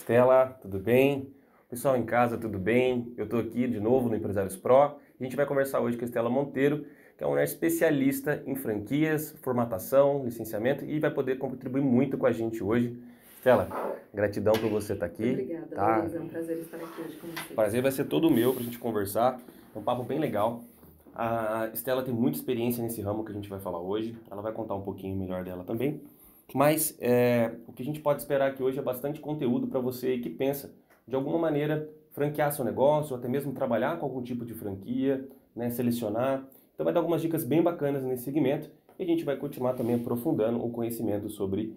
Estela, tudo bem? Pessoal em casa, tudo bem? Eu estou aqui de novo no Empresários Pro e a gente vai conversar hoje com a Estela Monteiro, que é uma mulher especialista em franquias, formatação, licenciamento e vai poder contribuir muito com a gente hoje. Estela, gratidão por você estar aqui. Obrigada, Tá? Luiz. É um prazer estar aqui hoje com você. O prazer vai ser todo meu para a gente conversar. É um papo bem legal. A Estela tem muita experiência nesse ramo que a gente vai falar hoje. Ela vai contar um pouquinho melhor dela também. Mas o que a gente pode esperar aqui hoje é bastante conteúdo para você que pensa, de alguma maneira, franquear seu negócio, ou até mesmo trabalhar com algum tipo de franquia, né, selecionar. Então vai dar algumas dicas bem bacanas nesse segmento e a gente vai continuar também aprofundando o conhecimento sobre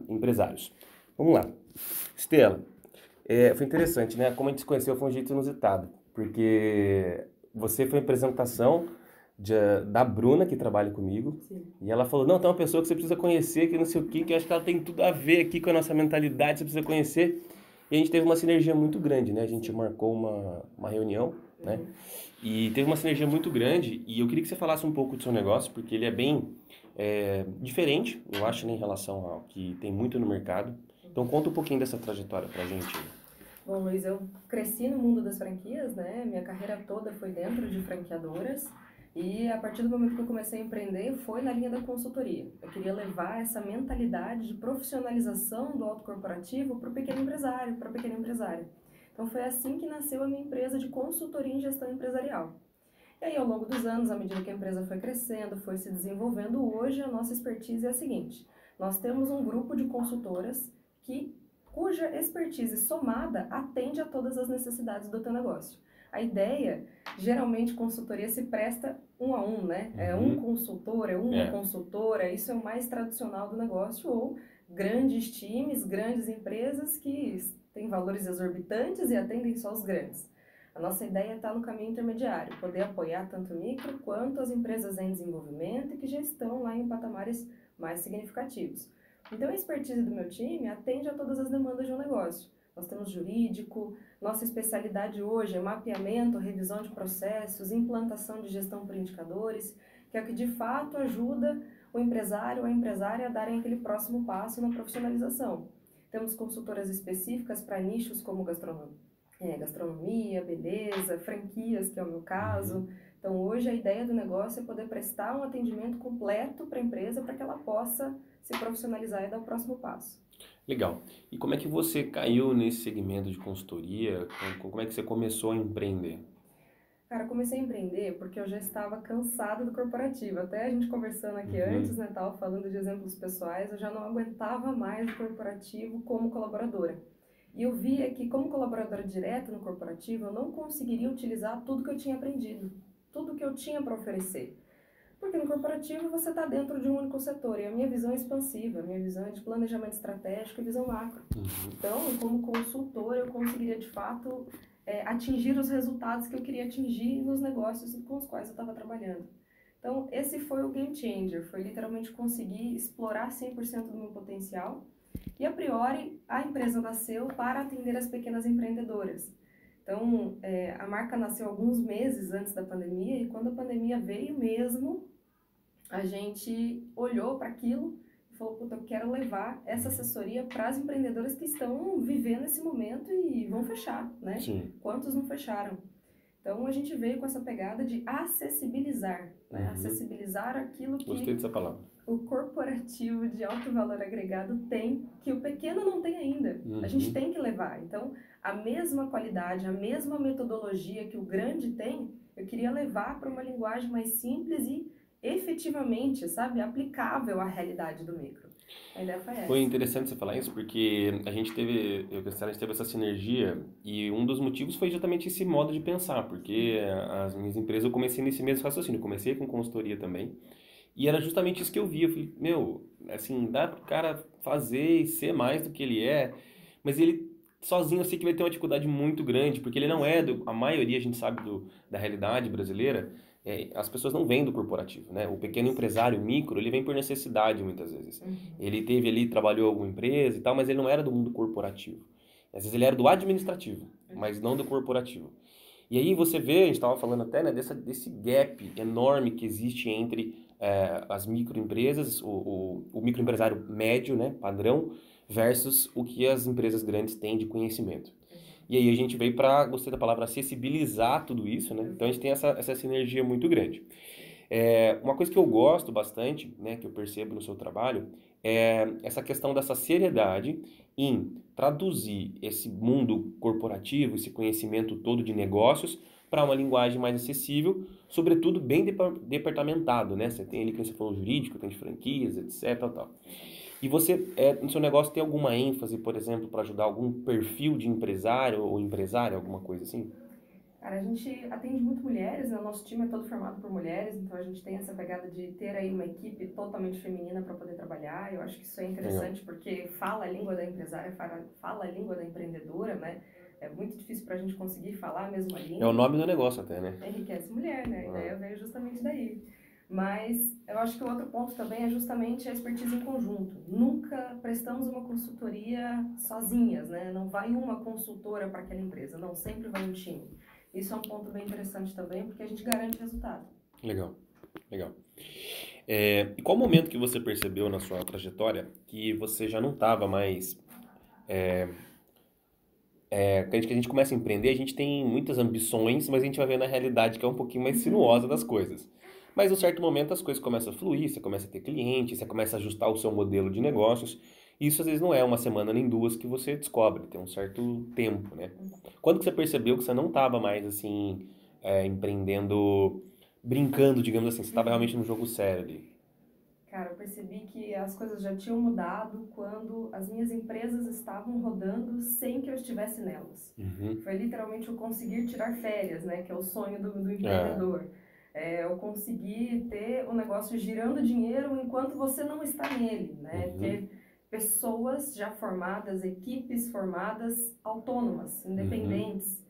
empresários. Vamos lá. Estela, foi interessante, né? Como a gente se conheceu foi um jeito inusitado, porque você foi a apresentação da Bruna, que trabalha comigo, Sim. e ela falou, não, tem uma pessoa que você precisa conhecer, que não sei o que eu acho que ela tem tudo a ver aqui com a nossa mentalidade, você precisa conhecer. E a gente teve uma sinergia muito grande, né? A gente marcou uma reunião, né? E teve uma sinergia muito grande, e eu queria que você falasse um pouco do seu negócio, porque ele é bem diferente, eu acho, né, em relação ao que tem muito no mercado. Então conta um pouquinho dessa trajetória pra gente. Bom, Luiz, eu cresci no mundo das franquias, né? Minha carreira toda foi dentro de franqueadoras. E a partir do momento que eu comecei a empreender, foi na linha da consultoria. Eu queria levar essa mentalidade de profissionalização do auto corporativo para o pequeno empresário, para a pequena empresária. Então foi assim que nasceu a minha empresa de consultoria em gestão empresarial. E aí, ao longo dos anos, à medida que a empresa foi crescendo, foi se desenvolvendo, hoje a nossa expertise é a seguinte: nós temos um grupo de consultoras cuja expertise somada atende a todas as necessidades do teu negócio. A ideia, geralmente, consultoria se presta um a um, né? É um consultor, é uma consultora, isso é o mais tradicional do negócio, ou grandes times, grandes empresas que têm valores exorbitantes e atendem só os grandes. A nossa ideia está no caminho intermediário, poder apoiar tanto o micro quanto as empresas em desenvolvimento e que já estão lá em patamares mais significativos. Então, a expertise do meu time atende a todas as demandas de um negócio. Nós temos jurídico, nossa especialidade hoje é mapeamento, revisão de processos, implantação de gestão por indicadores, que é o que de fato ajuda o empresário ou a empresária a darem aquele próximo passo na profissionalização. Temos consultoras específicas para nichos como gastronomia, beleza, franquias, que é o meu caso. Então, hoje a ideia do negócio é poder prestar um atendimento completo para a empresa para que ela possa se profissionalizar e dar o próximo passo. Legal. E como é que você caiu nesse segmento de consultoria? Como é que você começou a empreender? Cara, eu comecei a empreender porque eu já estava cansada do corporativo. Até a gente conversando aqui antes, né, falando de exemplos pessoais, eu já não aguentava mais o corporativo como colaboradora. E eu via que, como colaboradora direta no corporativo, eu não conseguiria utilizar tudo que eu tinha aprendido, tudo que eu tinha para oferecer. Porque no corporativo você está dentro de um único setor, e a minha visão é expansiva, a minha visão é de planejamento estratégico e visão macro. Então, como consultora, eu conseguiria de fato atingir os resultados que eu queria atingir nos negócios com os quais eu estava trabalhando. Então, esse foi o game changer, foi literalmente conseguir explorar 100% do meu potencial. E, a priori, a empresa nasceu para atender as pequenas empreendedoras. Então, a marca nasceu alguns meses antes da pandemia, e quando a pandemia veio mesmo, a gente olhou para aquilo e falou, puta, eu quero levar essa assessoria para as empreendedoras que estão vivendo esse momento e vão fechar, né? Sim. Quantos não fecharam? Então, a gente veio com essa pegada de acessibilizar, né? Acessibilizar aquilo que Gostei dessa palavra. o corporativo de alto valor agregado tem, que o pequeno não tem ainda. A gente tem que levar. Então, a mesma qualidade, a mesma metodologia que o grande tem, eu queria levar para uma linguagem mais simples e efetivamente, sabe, aplicável à realidade do micro. A ideia foi essa. Foi interessante você falar isso, porque a gente teve essa sinergia e um dos motivos foi justamente esse modo de pensar, porque as minhas empresas eu comecei nesse mesmo raciocínio, eu comecei com consultoria também, e era justamente isso que eu via. Eu falei, meu, assim, dá pro cara fazer e ser mais do que ele é, mas ele sozinho eu sei que vai ter uma dificuldade muito grande, porque ele não é, a maioria a gente sabe da realidade brasileira, as pessoas não vêm do corporativo, né? O pequeno empresário, o micro, ele vem por necessidade muitas vezes. Ele teve ali, trabalhou em alguma empresa e tal, mas ele não era do mundo corporativo. Às vezes ele era do administrativo, mas não do corporativo. E aí você vê, a gente estava falando até, né, desse gap enorme que existe entre as microempresas, o microempresário médio, né, padrão, versus o que as empresas grandes têm de conhecimento. E aí a gente veio para, gostei da palavra, acessibilizar tudo isso, né? Então a gente tem essa sinergia muito grande. Uma coisa que eu gosto bastante, né, que eu percebo no seu trabalho, é essa questão dessa seriedade em traduzir esse mundo corporativo, esse conhecimento todo de negócios, para uma linguagem mais acessível, sobretudo bem departamentado, né? Você tem ali, como você falou, jurídico, tem de franquias, etc, tal, tal. E você, no seu negócio, tem alguma ênfase, por exemplo, para ajudar algum perfil de empresário ou empresária, alguma coisa assim? Cara, a gente atende muito mulheres, né? O nosso time é todo formado por mulheres, então a gente tem essa pegada de ter aí uma equipe totalmente feminina para poder trabalhar. Eu acho que isso é Legal. interessante porque fala a língua da empresária, fala a língua da empreendedora, né? É muito difícil para a gente conseguir falar a mesma É o língua. nome do negócio até, né? Enriquece mulher, né? A Ah, ideia veio justamente daí. Mas eu acho que o outro ponto também é justamente a expertise em conjunto. Nunca prestamos uma consultoria sozinhas, né? Não vai uma consultora para aquela empresa, não, sempre vai um time. Isso é um ponto bem interessante também, porque a gente garante resultado. legal, legal. E qual momento que você percebeu na sua trajetória que você já não estava mais... que a gente começa a empreender, a gente tem muitas ambições, mas a gente vai ver na realidade que é um pouquinho mais sinuosa das coisas. Mas, em um certo momento, as coisas começam a fluir, você começa a ter cliente, você começa a ajustar o seu modelo de negócios. Isso, às vezes, não é uma semana nem duas que você descobre, tem um certo tempo, né? Quando que você percebeu que você não estava mais, assim, empreendendo, brincando, digamos assim, você estava realmente no jogo sério ali? Cara, eu percebi que as coisas já tinham mudado quando as minhas empresas estavam rodando sem que eu estivesse nelas. Uhum. Foi literalmente o conseguir tirar férias, né? Que é o sonho do É. empreendedor. É eu conseguir ter o negócio girando dinheiro enquanto você não está nele, né? Uhum. Ter pessoas já formadas, equipes formadas, autônomas, Uhum. independentes.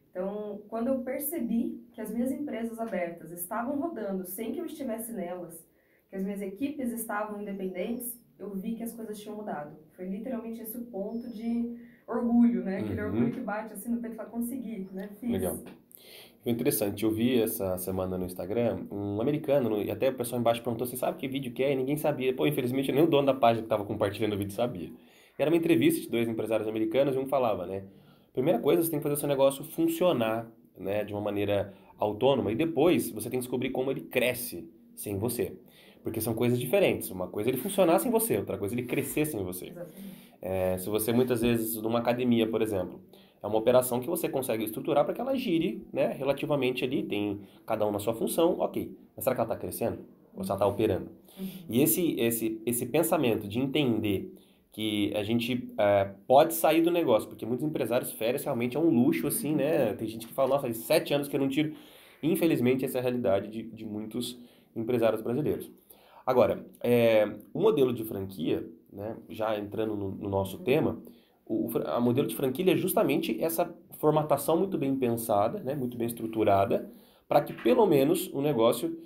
Então, quando eu percebi que as minhas empresas abertas estavam rodando sem que eu estivesse nelas, que as minhas equipes estavam independentes, eu vi que as coisas tinham mudado. Foi literalmente esse o ponto de orgulho, né? Aquele orgulho que Uhum. bate assim no peito e fala, consegui, né? Legal. Fiz. Foi interessante, eu vi essa semana no Instagram um americano, e até o pessoal embaixo perguntou, você sabe que vídeo que é? E ninguém sabia. Pô, infelizmente nem o dono da página que estava compartilhando o vídeo sabia. E era uma entrevista de dois empresários americanos e um falava, né? Primeira coisa, você tem que fazer o seu negócio funcionar, né, de uma maneira autônoma, e depois você tem que descobrir como ele cresce sem você. Porque são coisas diferentes. Uma coisa é ele funcionar sem você, outra coisa é ele crescer sem você. Exatamente. Se você muitas vezes, numa academia, por exemplo, é uma operação que você consegue estruturar para que ela gire, né, relativamente ali, tem cada um na sua função, ok. Mas será que ela está crescendo? Ou se ela está operando? Uhum. E esse pensamento de entender que a gente pode sair do negócio, porque muitos empresários, férias realmente é um luxo, assim, né? Tem gente que fala, nossa, faz 7 anos que eu não tiro. Infelizmente, essa é a realidade de muitos empresários brasileiros. Agora, o modelo de franquia, né, já entrando no nosso tema, a modelo de franquia é justamente essa formatação muito bem pensada, né, muito bem estruturada, para que pelo menos o negócio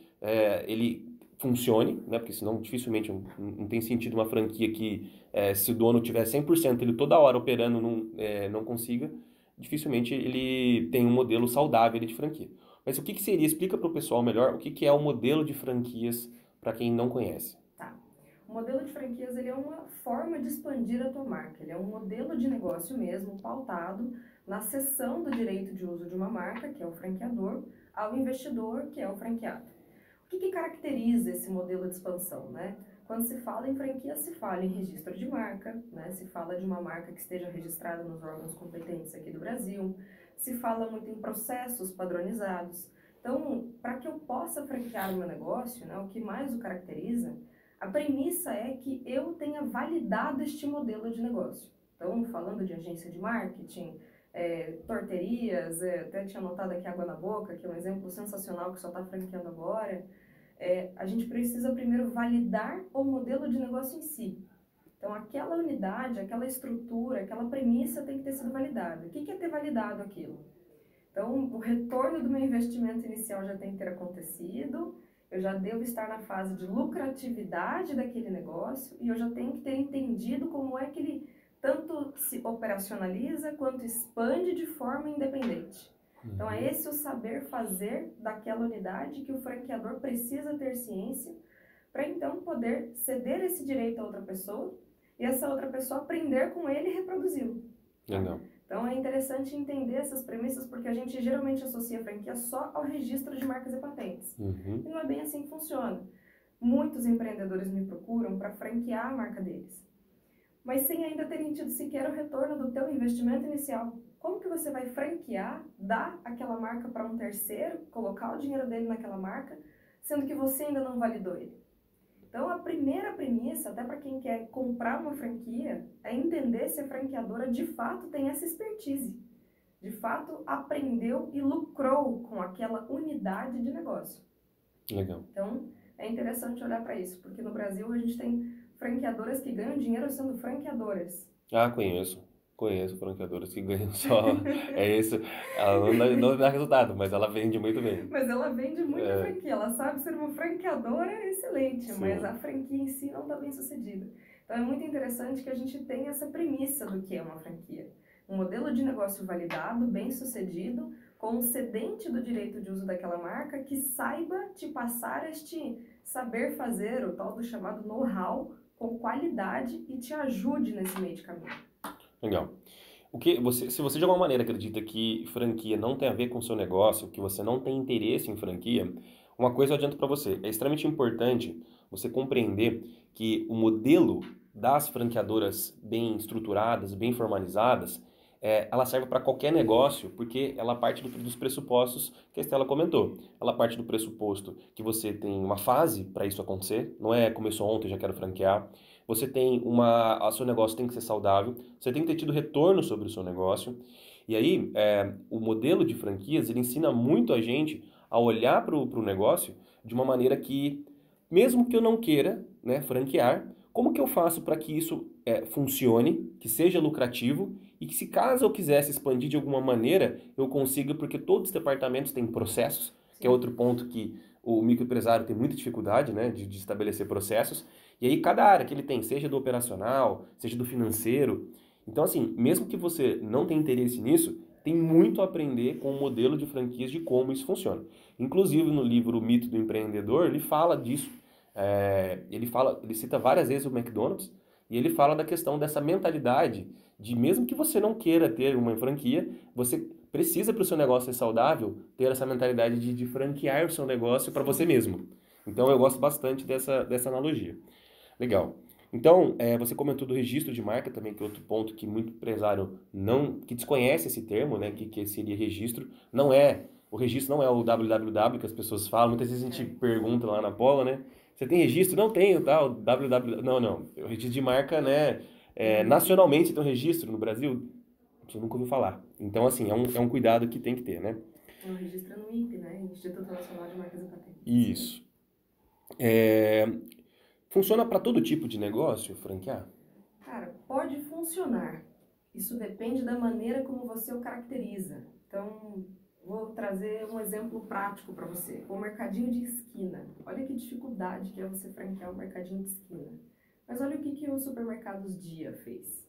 ele funcione, né, porque senão dificilmente não tem sentido uma franquia que se o dono tiver 100% ele toda hora operando não consiga, dificilmente ele tem um modelo saudável de franquia. Mas o que seria? Explica para o pessoal melhor o que é o modelo de franquias para quem não conhece. Tá. O modelo de franquias ele é uma forma de expandir a tua marca. Ele é um modelo de negócio mesmo, pautado na cessão do direito de uso de uma marca, que é o franqueador, ao investidor, que é o franqueado. O que caracteriza esse modelo de expansão, né? Quando se fala em franquia, se fala em registro de marca, né? Se fala de uma marca que esteja registrada nos órgãos competentes aqui do Brasil, se fala muito em processos padronizados. Então, para que eu possa franquear o meu negócio, né, o que mais o caracteriza, a premissa é que eu tenha validado este modelo de negócio. Então, falando de agência de marketing, torterias, até tinha anotado aqui Água na Boca, que é um exemplo sensacional que só está franqueando agora. A gente precisa primeiro validar o modelo de negócio em si. Então, aquela unidade, aquela estrutura, aquela premissa tem que ter sido validada. O que é ter validado aquilo? Então, o retorno do meu investimento inicial já tem que ter acontecido, eu já devo estar na fase de lucratividade daquele negócio e eu já tenho que ter entendido como é que ele tanto se operacionaliza quanto expande de forma independente. Então, é esse o saber fazer daquela unidade que o franqueador precisa ter ciência para então poder ceder esse direito a outra pessoa e essa outra pessoa aprender com ele e reproduzi-lo. Legal. Então é interessante entender essas premissas porque a gente geralmente associa a franquia só ao registro de marcas e patentes. Uhum. E não é bem assim que funciona. Muitos empreendedores me procuram para franquear a marca deles, mas sem ainda terem tido sequer o retorno do teu investimento inicial. Como que você vai franquear, dar aquela marca para um terceiro, colocar o dinheiro dele naquela marca, sendo que você ainda não validou ele? Então, a primeira premissa, até para quem quer comprar uma franquia, é entender se a franqueadora de fato tem essa expertise. De fato, aprendeu e lucrou com aquela unidade de negócio. Legal. Então, é interessante olhar para isso, porque no Brasil a gente tem franqueadoras que ganham dinheiro sendo franqueadoras. Ah, conheço franqueadoras que ganham só, é isso, ela não dá resultado, mas ela vende muito bem. Mas ela vende muita franquia, ela sabe ser uma franqueadora excelente, Sim. mas a franquia em si não está bem sucedida. Então é muito interessante que a gente tenha essa premissa do que é uma franquia. Um modelo de negócio validado, bem sucedido, com um cedente do direito de uso daquela marca que saiba te passar este saber fazer, o tal do chamado know-how, com qualidade e te ajude nesse meio de caminho. Legal. Se você de alguma maneira acredita que franquia não tem a ver com o seu negócio, que você não tem interesse em franquia, uma coisa eu adianto para você, é extremamente importante você compreender que o modelo das franqueadoras bem estruturadas, bem formalizadas, ela serve para qualquer negócio, porque ela parte dos pressupostos que a Estela comentou. Ela parte do pressuposto que você tem uma fase para isso acontecer, não é começou ontem, já quero franquear. Você tem o seu negócio tem que ser saudável, você tem que ter tido retorno sobre o seu negócio. E aí, o modelo de franquias, ele ensina muito a gente a olhar para o negócio de uma maneira que, mesmo que eu não queira, né, franquear, como que eu faço para que isso funcione, que seja lucrativo e que se caso eu quisesse expandir de alguma maneira, eu consiga, porque todos os departamentos têm processos, que é outro ponto que o microempresário tem muita dificuldade, né, de estabelecer processos. E aí cada área que ele tem, seja do operacional, seja do financeiro. Então assim, mesmo que você não tenha interesse nisso, tem muito a aprender com o modelo de franquias de como isso funciona. Inclusive no livro O Mito do Empreendedor, ele fala disso. Ele cita várias vezes o McDonald's e ele fala da questão dessa mentalidade de mesmo que você não queira ter uma franquia, você precisa para o seu negócio ser saudável ter essa mentalidade de franquear o seu negócio para você mesmo. Então eu gosto bastante dessa analogia. Legal. Então, você comentou do registro de marca também, que é outro ponto que muito empresário que desconhece esse termo, né, que seria registro. O registro não é o www que as pessoas falam. Muitas vezes a gente pergunta lá na Polo, né? Você tem registro? Não tenho, tal, www. Não. O registro de marca, né? Nacionalmente tem um registro no Brasil? Você nunca ouviu falar. Então, assim, é um cuidado que tem que ter, né? O registro é no INPE, né? Instituto Nacional de Marcas e Patentes. Isso. Funciona para todo tipo de negócio, franquear? Cara, pode funcionar. Isso depende da maneira como você o caracteriza. Então, vou trazer um exemplo prático para você. O mercadinho de esquina. Olha que dificuldade que é você franquear um mercadinho de esquina. Mas olha o que o Supermercados Dia fez.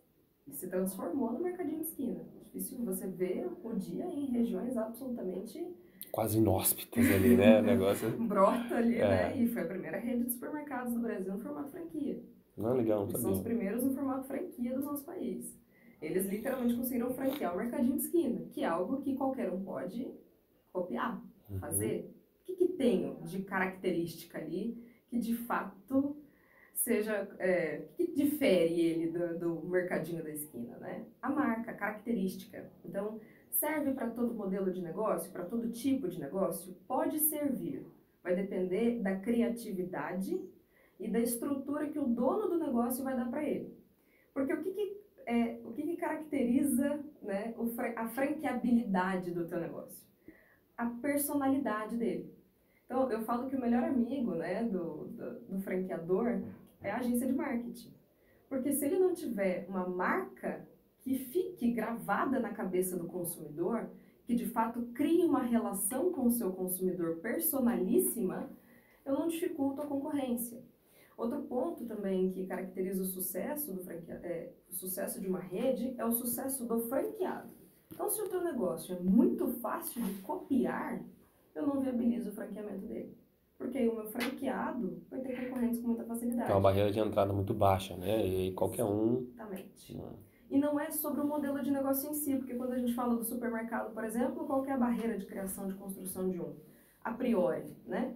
Ele se transformou no mercadinho de esquina. Difícil você ver o Dia em regiões absolutamente... quase inóspitas ali, né? O negócio... brota ali, né? E foi a primeira rede de supermercados do Brasil no formato franquia. Não, legal, não Eles sabia. são os primeiros no formato franquia do nosso país. Eles literalmente conseguiram franquear o mercadinho de esquina, que é algo que qualquer um pode copiar, fazer. O que tem de característica ali que de fato seja... que difere ele do mercadinho da esquina, né? A marca, a característica. Então, serve para todo modelo de negócio, para todo tipo de negócio? Pode servir. Vai depender da criatividade e da estrutura que o dono do negócio vai dar para ele. Porque o que caracteriza, né, a franqueabilidade do teu negócio? A personalidade dele. Então, eu falo que o melhor amigo, né, do franqueador é a agência de marketing. Porque se ele não tiver uma marca que fique gravada na cabeça do consumidor, que de fato crie uma relação com o seu consumidor personalíssima, eu não dificulto a concorrência. Outro ponto também que caracteriza o sucesso o sucesso de uma rede é o sucesso do franqueado. Então, se o teu negócio é muito fácil de copiar, eu não viabilizo o franqueamento dele. Porque aí o meu franqueado vai ter concorrentes com muita Que é uma facilidade. barreira de entrada muito baixa, né? E aí qualquer um. Exatamente. E não é sobre o modelo de negócio em si, porque quando a gente fala do supermercado, por exemplo, qual que é a barreira de criação, de construção de um? A priori, né?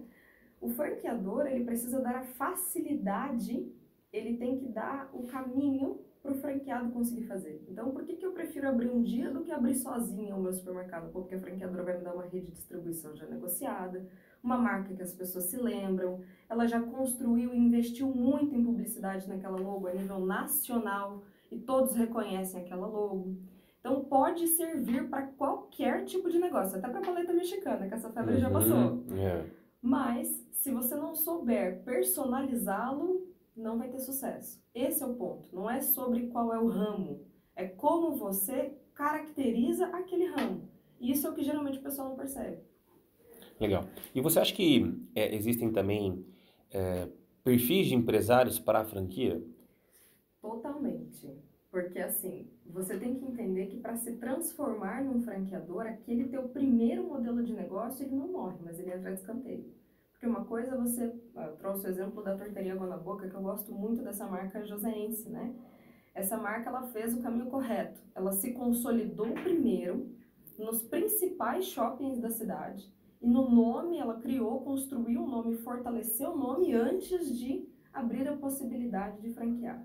O franqueador, ele precisa dar a facilidade, ele tem que dar o caminho para o franqueado conseguir fazer. Então, por que que eu prefiro abrir um dia do que abrir sozinha o meu supermercado? Porque a franqueadora vai me dar uma rede de distribuição já negociada, uma marca que as pessoas se lembram, ela já construiu e investiu muito em publicidade naquela logo a nível nacional e todos reconhecem aquela logo. Então, pode servir para qualquer tipo de negócio, até para a paleta mexicana, que essa febre já passou. Mas, se você não souber personalizá-lo, não vai ter sucesso. Esse é o ponto. Não é sobre qual é o ramo. É como você caracteriza aquele ramo. E isso é o que geralmente o pessoal não percebe. Legal. E você acha que existem também perfis de empresários para a franquia? Totalmente. Porque assim, você tem que entender que para se transformar num franqueador, aquele teu primeiro modelo de negócio, ele não morre, mas ele entra de escanteio. Porque uma coisa você, eu trouxe o exemplo da Torteria Água na Boca, que eu gosto muito dessa marca joseense, né? Essa marca, ela fez o caminho correto. Ela se consolidou primeiro nos principais shoppings da cidade. E no nome, ela criou, construiu o nome, fortaleceu o nome antes de abrir a possibilidade de franquear.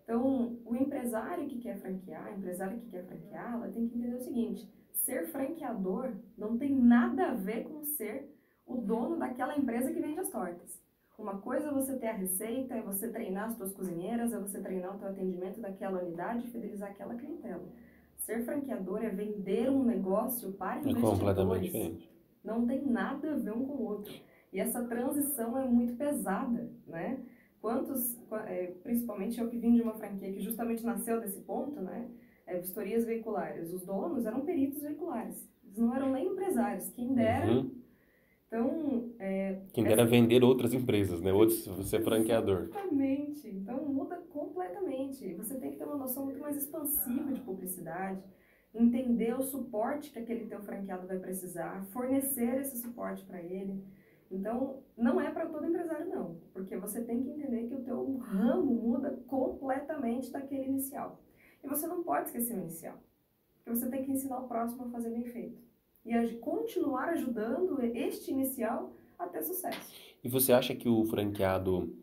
Então, o empresário que quer franquear, a empresária que quer franquear, ela tem que entender o seguinte: ser franqueador não tem nada a ver com ser o dono daquela empresa que vende as tortas. Uma coisa é você ter a receita, é você treinar as suas cozinheiras, é você treinar o teu atendimento daquela unidade e fidelizar aquela clientela. Ser franqueador é vender um negócio para É completamente investidores. diferente. Não tem nada a ver um com o outro. E essa transição é muito pesada, né? Principalmente eu que vim de uma franquia que justamente nasceu desse ponto, né? Vistorias veiculares. Os donos eram peritos veiculares. Eles não eram nem empresários. Quem dera. Então, Quem dera vender outras empresas, né? Outros, você é franqueador. Exatamente. Então, muda completamente. Você tem que ter uma noção muito mais expansiva de publicidade, entender o suporte que aquele teu franqueado vai precisar, fornecer esse suporte para ele. Então, não é para todo empresário, não. Porque você tem que entender que o teu ramo muda completamente daquele inicial. E você não pode esquecer o inicial. Porque você tem que ensinar o próximo a fazer bem feito. E continuar ajudando este inicial a ter sucesso. E você acha que o franqueado,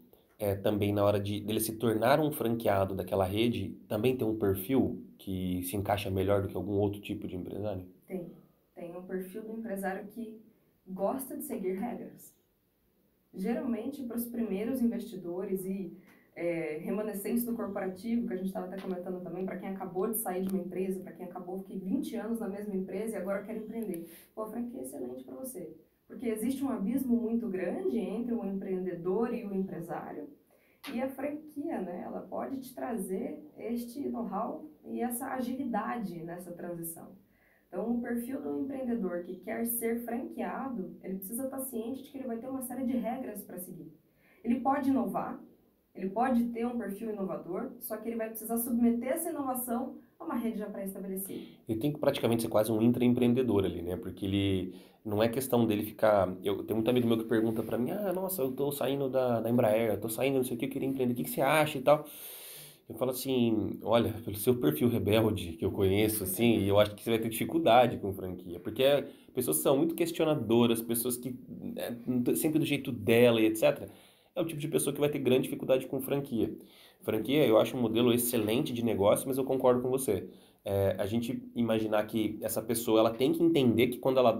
também na hora dele se tornar um franqueado daquela rede, também tem um perfil que se encaixa melhor do que algum outro tipo de empresário? Tem. Tem um perfil do empresário que gosta de seguir regras. Geralmente, para os primeiros investidores e remanescentes do corporativo, que a gente estava até comentando também, para quem acabou de sair de uma empresa, para quem acabou de 20 anos na mesma empresa e agora quer empreender. Pô, a franquia é excelente para você. Porque existe um abismo muito grande entre o empreendedor e o empresário. E a franquia, né, ela pode te trazer este know-how e essa agilidade nessa transição. Então, o perfil do empreendedor que quer ser franqueado, ele precisa estar ciente de que ele vai ter uma série de regras para seguir. Ele pode inovar, ele pode ter um perfil inovador, só que ele vai precisar submeter essa inovação a uma rede já pré-estabelecida. Ele tem que praticamente ser quase um intraempreendedor ali, né? Porque ele não é questão dele ficar. Eu tenho muito amigo meu que pergunta pra mim: ah, nossa, eu tô saindo da Embraer, eu tô saindo, não sei o que, eu queria empreender, o que você acha e tal. Eu falo assim: olha, pelo seu perfil rebelde que eu conheço, assim, eu acho que você vai ter dificuldade com franquia, porque pessoas são muito questionadoras, pessoas que sempre do jeito dela e etc. É o tipo de pessoa que vai ter grande dificuldade com franquia. Franquia, eu acho um modelo excelente de negócio, mas eu concordo com você. A gente imaginar que essa pessoa ela tem que entender que quando ela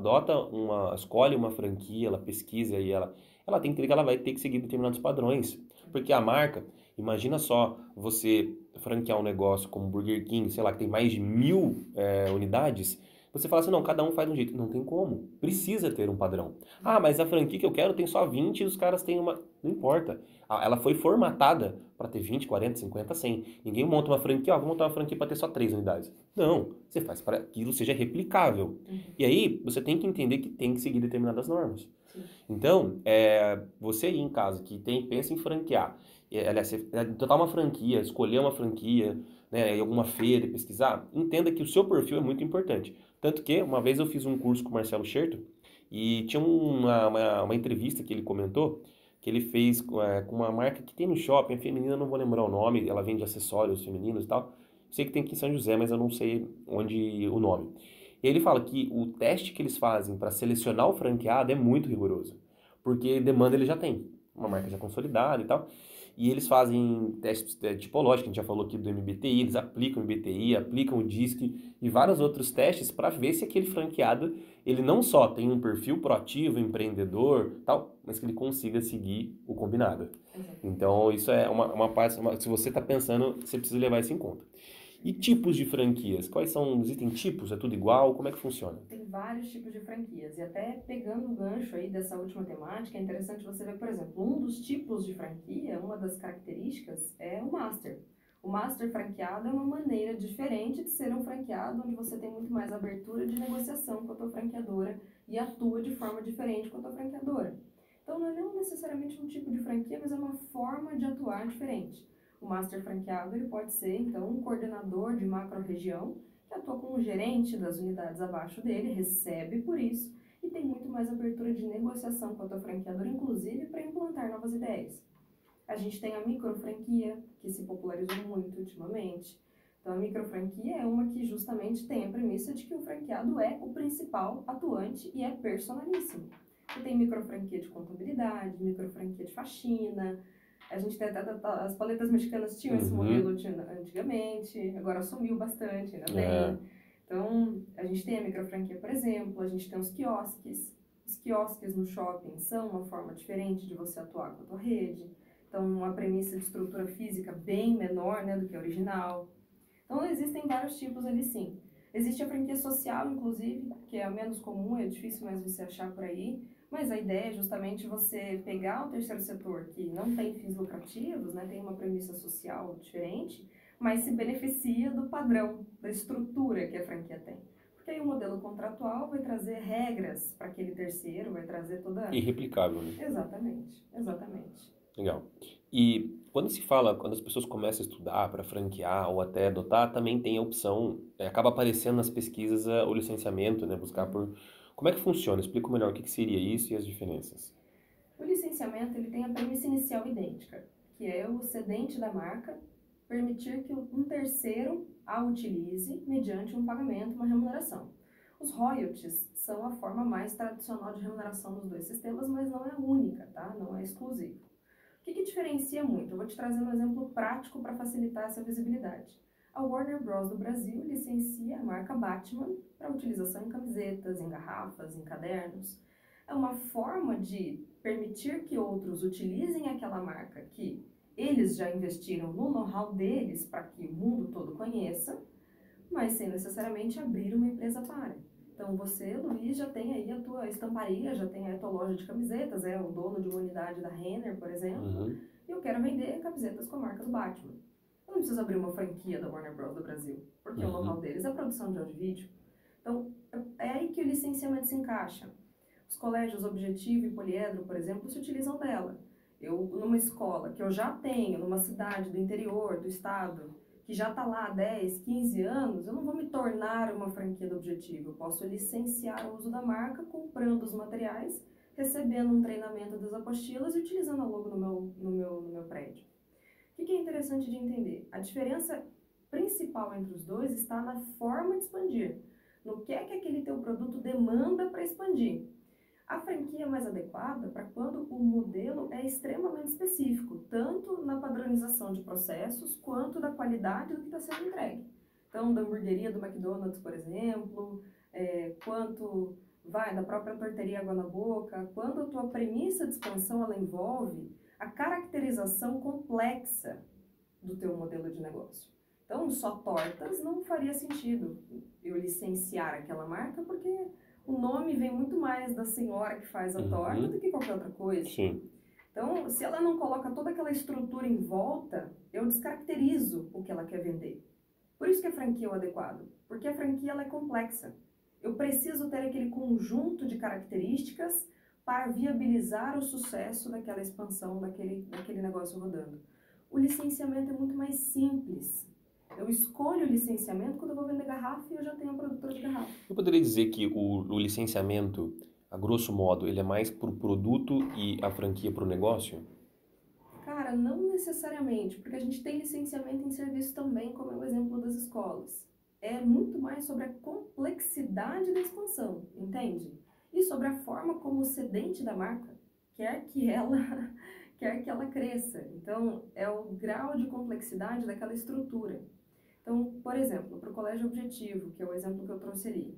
escolhe uma franquia, ela pesquisa e ela tem que entender que ela vai ter que seguir determinados padrões. Porque a marca, imagina só você franquear um negócio como Burger King, sei lá, que tem mais de 1.000 unidades, você fala assim, não, cada um faz de um jeito. Não tem como. Precisa ter um padrão. Ah, mas a franquia que eu quero tem só 20 e os caras têm uma... Não importa. Ela foi formatada para ter 20, 40, 50, 100. Ninguém monta uma franquia, vou montar uma franquia para ter só 3 unidades. Não. Você faz para que aquilo seja replicável. E aí, você tem que entender que tem que seguir determinadas normas. Então, você aí em casa que pensa em franquear, aliás, você adotar uma franquia, escolher uma franquia, né, em alguma feira e pesquisar, entenda que o seu perfil é muito importante. Tanto que, uma vez eu fiz um curso com o Marcelo Scherto, E tinha uma entrevista que ele comentou, que ele fez com uma marca que tem no shopping, é feminina, não vou lembrar o nome, ela vende acessórios femininos e tal. Sei que tem aqui em São José, mas eu não sei onde o nome. E ele fala que o teste que eles fazem para selecionar o franqueado é muito rigoroso, porque demanda ele já tem, uma marca já consolidada e tal. E eles fazem testes tipológicos, a gente já falou aqui do MBTI, eles aplicam o MBTI, aplicam o DISC e vários outros testes para ver se aquele franqueado, ele não só tem um perfil proativo, empreendedor, tal, mas que ele consiga seguir o combinado. Exatamente. Então, isso é uma parte, se você está pensando, você precisa levar isso em conta. E tipos de franquias? Quais são? Existem tipos? É tudo igual? Como é que funciona? Tem vários tipos de franquias. E até pegando o gancho aí dessa última temática, é interessante você ver, por exemplo, um dos tipos de franquia, uma das características é o master. O master franqueado é uma maneira diferente de ser um franqueado, onde você tem muito mais abertura de negociação com a tua franqueadora e atua de forma diferente com a tua franqueadora. Então, não é não necessariamente um tipo de franquia, mas é uma forma de atuar diferente. O master franqueado ele pode ser, então, um coordenador de macro-região que atua como gerente das unidades abaixo dele, recebe por isso e tem muito mais abertura de negociação com a tua franqueadora, inclusive para implantar novas ideias. A gente tem a microfranquia, que se popularizou muito ultimamente. Então, a microfranquia é uma que justamente tem a premissa de que o franqueado é o principal atuante e é personalíssimo. Você tem microfranquia de contabilidade, microfranquia de faxina. A gente tem as paletas mexicanas tinham esse modelo antigamente, agora sumiu bastante, ainda É. tem. Então, a gente tem a microfranquia, por exemplo, a gente tem os quiosques. Os quiosques no shopping são uma forma diferente de você atuar com a tua rede. Então, uma premissa de estrutura física bem menor, né, do que a original. Então, existem vários tipos ali, sim. Existe a franquia social, inclusive, que é a menos comum, é difícil mais você achar por aí. Mas a ideia é justamente você pegar o terceiro setor, que não tem fins lucrativos, né, tem uma premissa social diferente, mas se beneficia do padrão, da estrutura que a franquia tem. Porque aí o modelo contratual vai trazer regras para aquele terceiro, vai trazer toda... Irreplicável, né? Exatamente, exatamente. Legal. E quando se fala, quando as pessoas começam a estudar para franquear ou até adotar, também tem a opção, acaba aparecendo nas pesquisas o licenciamento, né? Buscar por... Como é que funciona? Explica melhor o que que seria isso e as diferenças. O licenciamento ele tem a premissa inicial idêntica, que é o cedente da marca permitir que um terceiro a utilize mediante um pagamento, uma remuneração. Os royalties são a forma mais tradicional de remuneração dos dois sistemas, mas não é única, tá? Não é exclusivo. O que diferencia muito? Eu vou te trazer um exemplo prático para facilitar essa visibilidade. A Warner Bros. Do Brasil licencia a marca Batman para utilização em camisetas, em garrafas, em cadernos. É uma forma de permitir que outros utilizem aquela marca que eles já investiram no know-how deles para que o mundo todo conheça, mas sem necessariamente abrir uma empresa para. Então você, Luiz, já tem aí a tua estamparia, já tem aí a tua loja de camisetas, é o dono de uma unidade da Renner, por exemplo, e eu quero vender camisetas com a marca do Batman. Eu não preciso abrir uma franquia da Warner Bros. Do Brasil, porque o know-how deles é a produção de áudio e vídeo. Então, é aí que o licenciamento se encaixa. Os colégios Objetivo e Poliedro, por exemplo, se utilizam dela. Eu, numa escola que eu já tenho, numa cidade do interior, do estado, que já está lá há 10, 15 anos, eu não vou me tornar uma franquia do Objetivo. Eu posso licenciar o uso da marca, comprando os materiais, recebendo um treinamento das apostilas e utilizando a logo no meu prédio. O que é interessante de entender? A diferença principal entre os dois está na forma de expandir. No que é que aquele teu produto demanda para expandir. A franquia é mais adequada para quando o modelo é extremamente específico, tanto na padronização de processos, quanto da qualidade do que está sendo entregue. Então, da hamburgueria do McDonald's, por exemplo, quanto vai da própria torteria Água na Boca, quando a tua premissa de expansão ela envolve a caracterização complexa do teu modelo de negócio. Então, só tortas não faria sentido eu licenciar aquela marca, porque o nome vem muito mais da senhora que faz a torta do que qualquer outra coisa. Sim. Então, se ela não coloca toda aquela estrutura em volta, eu descaracterizo o que ela quer vender. Por isso que a franquia é o adequado, porque a franquia ela é complexa. Eu preciso ter aquele conjunto de características para viabilizar o sucesso daquela expansão, daquele negócio rodando. O licenciamento é muito mais simples. Eu escolho o licenciamento quando eu vou vender garrafa e eu já tenho a produtora de garrafa. Eu poderia dizer que o licenciamento a grosso modo, ele é mais pro produto e a franquia pro negócio? Cara, não necessariamente, porque a gente tem licenciamento em serviço também, como é o exemplo das escolas. É muito mais sobre a complexidade da expansão, entende? E sobre a forma como o cedente da marca quer que ela, quer que ela cresça. Então, é o grau de complexidade daquela estrutura. Então, por exemplo, para o colégio objetivo, que é o exemplo que eu trouxe ali,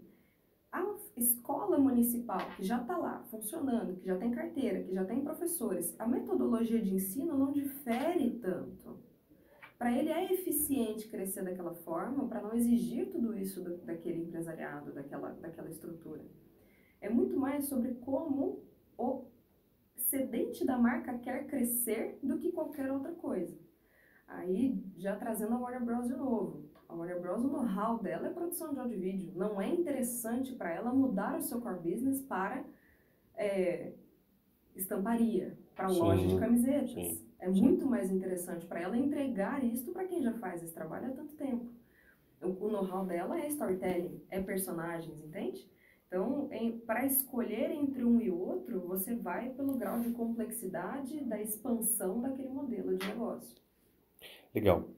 a escola municipal, que já está lá, funcionando, que já tem carteira, que já tem professores, a metodologia de ensino não difere tanto. Para ele é eficiente crescer daquela forma, para não exigir tudo isso daquele empresariado, daquela estrutura. É muito mais sobre como o cedente da marca quer crescer do que qualquer outra coisa. Aí, já trazendo a Warner Bros. De novo. A Warner Bros., o know-how dela é produção de áudio e vídeo. Não é interessante para ela mudar o seu core business para estamparia, para loja de Sim, camisetas. sim, É sim. muito mais interessante para ela entregar isso para quem já faz esse trabalho há tanto tempo. O know-how dela é storytelling, é personagens, entende? Então, para escolher entre um e outro, você vai pelo grau de complexidade da expansão daquele modelo de negócio. Legal.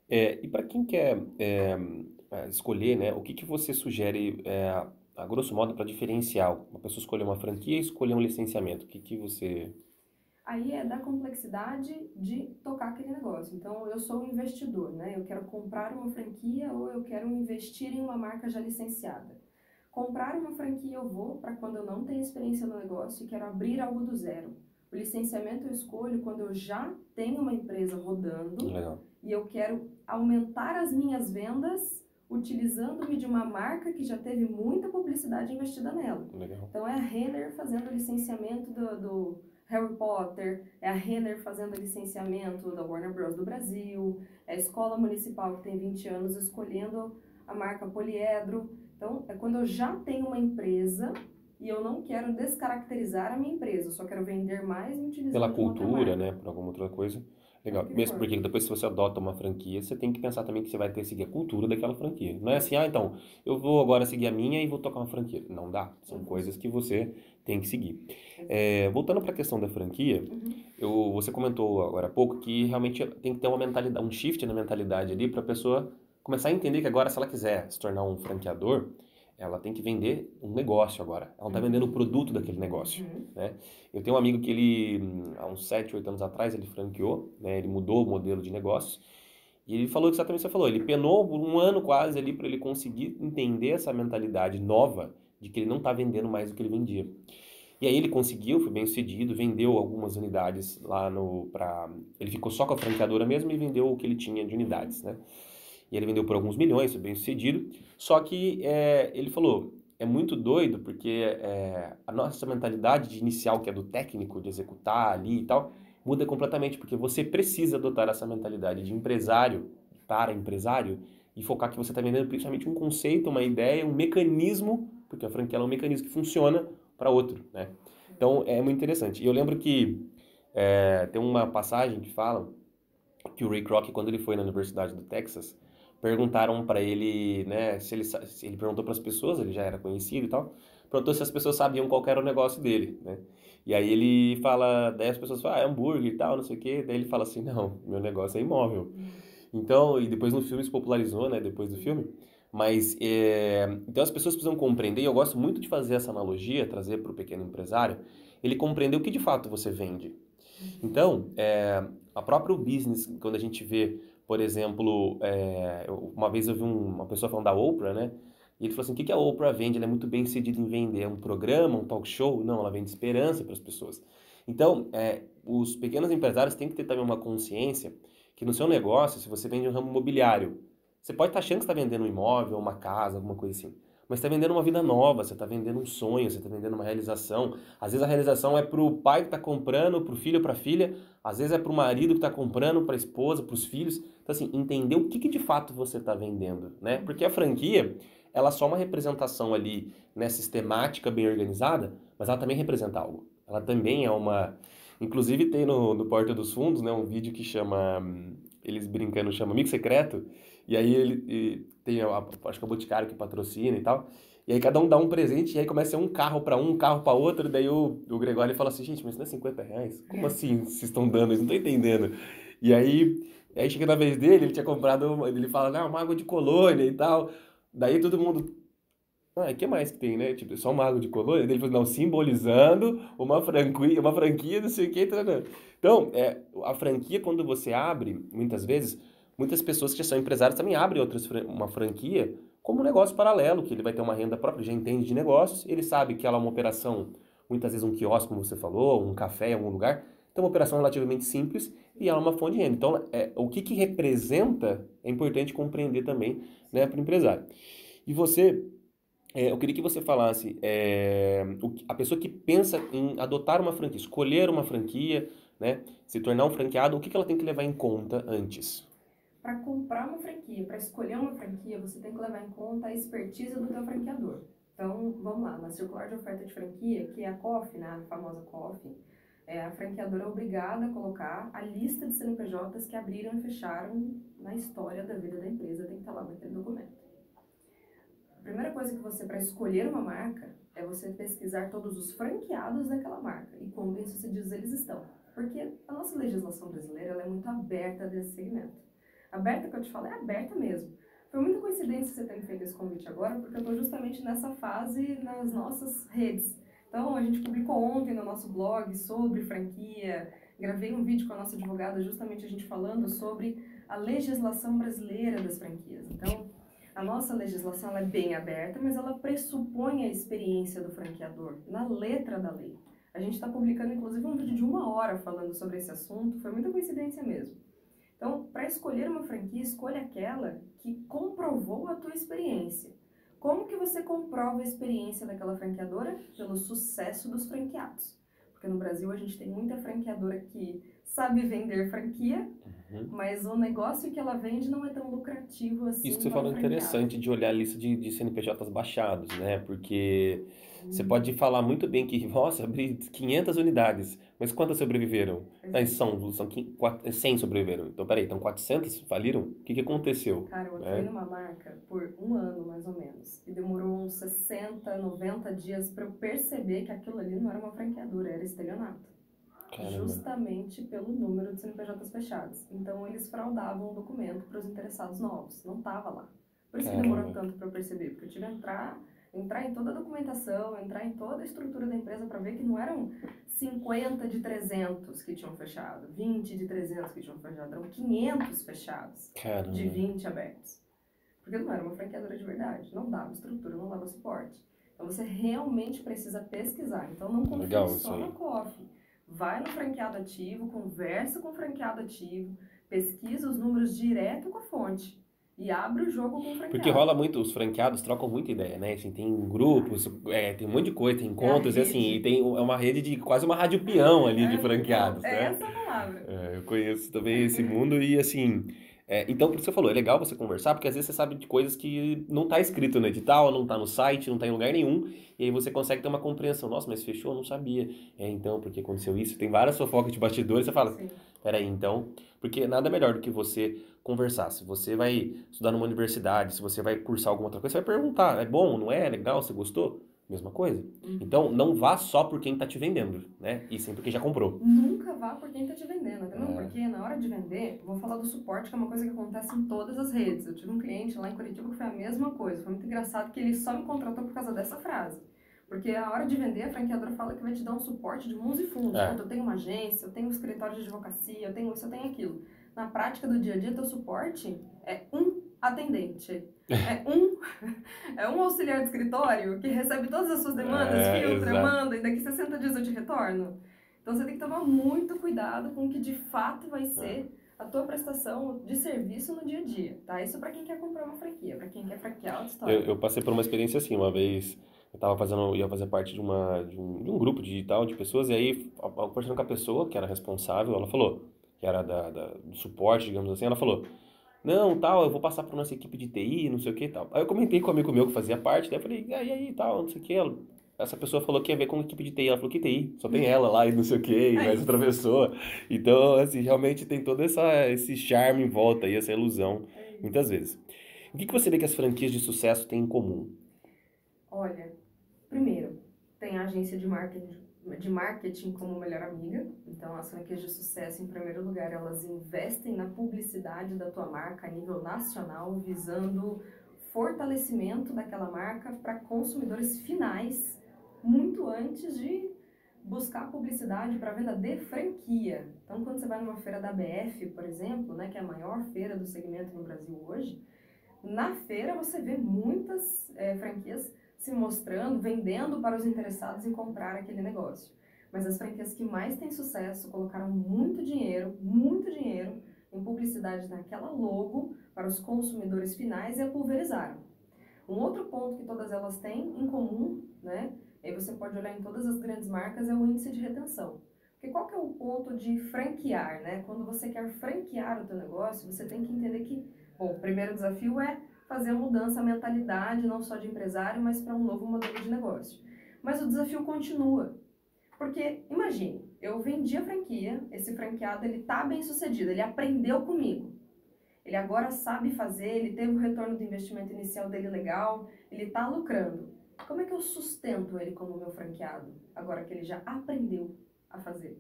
E para quem quer escolher, né, o que que você sugere, a grosso modo, para diferenciar uma pessoa escolher uma franquia e escolher um licenciamento? O que que você... Aí é da complexidade de tocar aquele negócio. Então, eu sou um investidor, né? Eu quero comprar uma franquia ou eu quero investir em uma marca já licenciada. Comprar uma franquia eu vou para quando eu não tenho experiência no negócio e quero abrir algo do zero. O licenciamento eu escolho quando eu já tenho uma empresa rodando Legal, e eu quero aumentar as minhas vendas utilizando-me de uma marca que já teve muita publicidade investida nela. legal. Então é a Renner fazendo o licenciamento do Harry Potter, é a Renner fazendo o licenciamento da Warner Bros. Do Brasil, é a Escola Municipal que tem 20 anos escolhendo a marca Poliedro. Então é quando eu já tenho uma empresa e eu não quero descaracterizar a minha empresa, eu só quero vender mais me Pela utilizando de uma outra cultura, marca. né, por alguma outra coisa. É o Legal. que Mesmo for. porque depois, se você adota uma franquia, você tem que pensar também que você vai ter que seguir a cultura daquela franquia. Não é assim, ah, então, eu vou agora seguir a minha e vou tocar uma franquia. Não dá. São Não coisas funciona. que você tem que seguir. Exato. Voltando para a questão da franquia, Uhum. você comentou agora há pouco que realmente tem que ter uma mentalidade, um shift na mentalidade ali para a pessoa começar a entender que agora, se ela quiser se tornar um franqueador, ela tem que vender um negócio agora. Ela não está vendendo o produto daquele negócio, Uhum. né? Eu tenho um amigo que ele, há uns 7, 8 anos atrás, ele franqueou, né? Ele mudou o modelo de negócios. E ele falou exatamente o que você falou. Ele penou por um ano quase ali para ele conseguir entender essa mentalidade nova de que ele não está vendendo mais do que ele vendia. E aí ele conseguiu, foi bem sucedido, vendeu algumas unidades lá no... Ele ficou só com a franqueadora mesmo e vendeu o que ele tinha de unidades, né? E ele vendeu por alguns milhões, foi bem sucedido. Só que ele falou, é muito doido porque a nossa mentalidade de inicial, que é do técnico, de executar ali e tal, muda completamente, porque você precisa adotar essa mentalidade de empresário para empresário e focar que você está vendendo principalmente um conceito, uma ideia, um mecanismo, porque a franquia é um mecanismo que funciona para outro, né? Então é muito interessante. E eu lembro que tem uma passagem que fala que o Ray Kroc, quando ele foi na Universidade do Texas, perguntaram para ele, né, se ele perguntou para as pessoas, ele já era conhecido e tal, perguntou se as pessoas sabiam qual que era o negócio dele, né? E aí ele fala, daí as pessoas falam, ah, é hambúrguer e tal, não sei o quê, daí ele fala assim, não, meu negócio é imóvel. Então, e depois no filme se popularizou, né, depois do filme, mas, então as pessoas precisam compreender, e eu gosto muito de fazer essa analogia, trazer para o pequeno empresário, ele compreender o que de fato você vende. Então, a próprio business, quando a gente vê, por exemplo, uma vez eu vi uma pessoa falando da Oprah, né? E ele falou assim, o que que a Oprah vende? Ela é muito bem sucedida em vender. É um programa, um talk show? Não, ela vende esperança para as pessoas. Então, os pequenos empresários têm que ter também uma consciência que no seu negócio, se você vende um ramo imobiliário, você pode estar achando que está vendendo um imóvel, uma casa, alguma coisa assim. Mas está vendendo uma vida nova, você está vendendo um sonho, você está vendendo uma realização. Às vezes a realização é para o pai que está comprando, para o filho, para a filha. Às vezes é para o marido que está comprando, para a esposa, para os filhos. Então, assim, entender o que que de fato você está vendendo, né? Porque a franquia, ela é só uma representação ali, né, sistemática, bem organizada, mas ela também representa algo. Ela também é uma... Inclusive tem no Porta dos Fundos, né, um vídeo que chama... Eles brincando, chama Amigo Secreto. E aí tem, acho que é o Boticário que patrocina e tal. E aí cada um dá um presente e aí começa a ser um carro pra um carro pra outro. Daí o Gregório fala assim, gente, mas não é R$ 50? Como assim vocês estão dando isso? Não tô entendendo. E aí chega na vez dele, ele tinha comprado, ele fala, não, uma água de colônia e tal. Daí todo mundo, o que mais que tem, né? Tipo, só uma água de colônia? Daí ele falou, não, simbolizando uma franquia, não sei o que. Então, a franquia, quando você abre, muitas vezes, muitas pessoas que já são empresários também abrem uma franquia como um negócio paralelo, que ele vai ter uma renda própria, já entende de negócios, ele sabe que ela é uma operação, muitas vezes um quiosque, como você falou, um café em algum lugar, então é uma operação relativamente simples e ela é uma fonte de renda. Então, o que representa é importante compreender também, né, para o empresário. E você eu queria que você falasse, a pessoa que pensa em adotar uma franquia, escolher uma franquia, né, se tornar um franqueado, o que ela tem que levar em conta antes? Para comprar uma franquia, para escolher uma franquia, você tem que levar em conta a expertise do teu franqueador. Então, vamos lá, na circular de oferta de franquia, que é a COF, né, a famosa COF, a franqueadora é obrigada a colocar a lista de CNPJs que abriram e fecharam na história da vida da empresa, tem que estar lá naquele documento. A primeira coisa que você, para escolher uma marca, é você pesquisar todos os franqueados daquela marca e quão bem sucedidos eles estão. Porque a nossa legislação brasileira ela é muito aberta desse segmento. Aberta que eu te falo é aberta mesmo. Foi muita coincidência você ter feito esse convite agora, porque eu estou justamente nessa fase nas nossas redes. Então, a gente publicou ontem no nosso blog sobre franquia, gravei um vídeo com a nossa advogada, justamente a gente falando sobre a legislação brasileira das franquias. Então, a nossa legislação ela é bem aberta, mas ela pressupõe a experiência do franqueador, na letra da lei. A gente está publicando, inclusive, um vídeo de 1 hora falando sobre esse assunto, foi muita coincidência mesmo. Então, para escolher uma franquia, escolha aquela que comprovou a tua experiência. Como que você comprova a experiência daquela franqueadora? Pelo sucesso dos franqueados. Porque no Brasil a gente tem muita franqueadora que sabe vender franquia, mas o negócio que ela vende não é tão lucrativo assim. Isso que você falou é interessante de olhar a lista de CNPJs baixados, né? Porque você pode falar muito bem que, nossa, abri 500 unidades, mas quantas sobreviveram? São 100 sobreviveram. Então, peraí, então 400 faliram? O que aconteceu? Cara, eu atuei numa marca por 1 ano, mais ou menos, e demorou uns 60, 90 dias para eu perceber que aquilo ali não era uma franqueadora, era estelionato. Caramba. Justamente pelo número de CNPJs fechados. Então, eles fraudavam o documento para os interessados novos. Não estava lá. Por isso que demorou tanto para eu perceber, porque eu tive que entrar em toda a documentação, entrar em toda a estrutura da empresa para ver que não eram 50 de 300 que tinham fechado, 20 de 300 que tinham fechado, eram 500 fechados, caramba, de 20 abertos. Porque não era uma franqueadora de verdade, não dava estrutura, não dava suporte. Então você realmente precisa pesquisar. Então não confie só na COF. Vai no franqueado ativo, conversa com o franqueado ativo, pesquisa os números direto com a fonte. E abre o jogo com o franqueado. Porque rola muito, os franqueados trocam muita ideia, né? Assim, tem grupos, tem um monte de coisa, tem encontros, e assim, e tem uma rede de quase uma rádio peão ali de franqueados, né? Essa palavra. Eu conheço também esse mundo e assim... então, por isso que você falou, é legal você conversar, porque às vezes você sabe de coisas que não tá escrito no edital, não tá no site, não tá em lugar nenhum, e aí você consegue ter uma compreensão. Nossa, mas fechou? Eu não sabia. Então, porque aconteceu isso. Tem várias fofocas de bastidores, você fala, peraí, então... Porque nada melhor do que você conversar. Se você vai estudar numa universidade, se você vai cursar alguma outra coisa, você vai perguntar, é bom, não é? É legal? Você gostou? Mesma coisa. Então, não vá só por quem tá te vendendo, né? E sim por quem já comprou. Nunca vá por quem tá te vendendo, até mesmo porque na hora de vender, vou falar do suporte, que é uma coisa que acontece em todas as redes. Eu tive um cliente lá em Curitiba que foi a mesma coisa. Foi muito engraçado que ele só me contratou por causa dessa frase. Porque a hora de vender, a franqueadora fala que vai te dar um suporte de mundos e fundos. Eu tenho uma agência, eu tenho um escritório de advocacia, eu tenho isso, eu tenho aquilo. Na prática do dia a dia, teu suporte é um atendente. É um auxiliar de escritório que recebe todas as suas demandas, filtra, manda, e daqui 60 dias eu te retorno. Então você tem que tomar muito cuidado com o que de fato vai ser a tua prestação de serviço no dia a dia, tá? Isso para quem quer comprar uma franquia, para quem quer franquear outra história. Eu passei por uma experiência assim, uma vez ia fazer parte de um grupo digital de pessoas, e aí, conversando com a pessoa que era responsável, ela falou, que era do suporte, digamos assim, ela falou, não, tal, eu vou passar para nossa equipe de TI, não sei o que e tal. Aí eu comentei com um amigo meu que fazia parte, daí eu falei, e aí, tal, não sei o que, essa pessoa falou que ia ver com a equipe de TI, ela falou que TI, só tem ela lá e não sei o que, e mais outra pessoa. Então, assim, realmente tem todo esse charme em volta aí, essa ilusão Muitas vezes. O que você vê que as franquias de sucesso têm em comum? Olha, primeiro, tem a agência de marketing como melhor amiga. Então, as franquias de sucesso, em primeiro lugar, elas investem na publicidade da tua marca a nível nacional, visando fortalecimento daquela marca para consumidores finais, muito antes de buscar publicidade para venda de franquia. Então, quando você vai numa feira da ABF, por exemplo, né, que é a maior feira do segmento no Brasil hoje, na feira você vê muitas franquias se mostrando, vendendo para os interessados em comprar aquele negócio. Mas as franquias que mais têm sucesso colocaram muito dinheiro em publicidade naquela logo para os consumidores finais e a pulverizaram. Um outro ponto que todas elas têm em comum, né, aí você pode olhar em todas as grandes marcas, é o índice de retenção. Porque qual que é o ponto de franquear, né? Quando você quer franquear o teu negócio, você tem que entender que, bom, o primeiro desafio é fazer a mudança, a mentalidade, não só de empresário, mas para um novo modelo de negócio. Mas o desafio continua. Porque, imagine, eu vendi a franquia, esse franqueado, ele tá bem sucedido, ele aprendeu comigo. Ele agora sabe fazer, ele teve o retorno do investimento inicial dele legal, ele está lucrando. Como é que eu sustento ele como meu franqueado, agora que ele já aprendeu a fazer?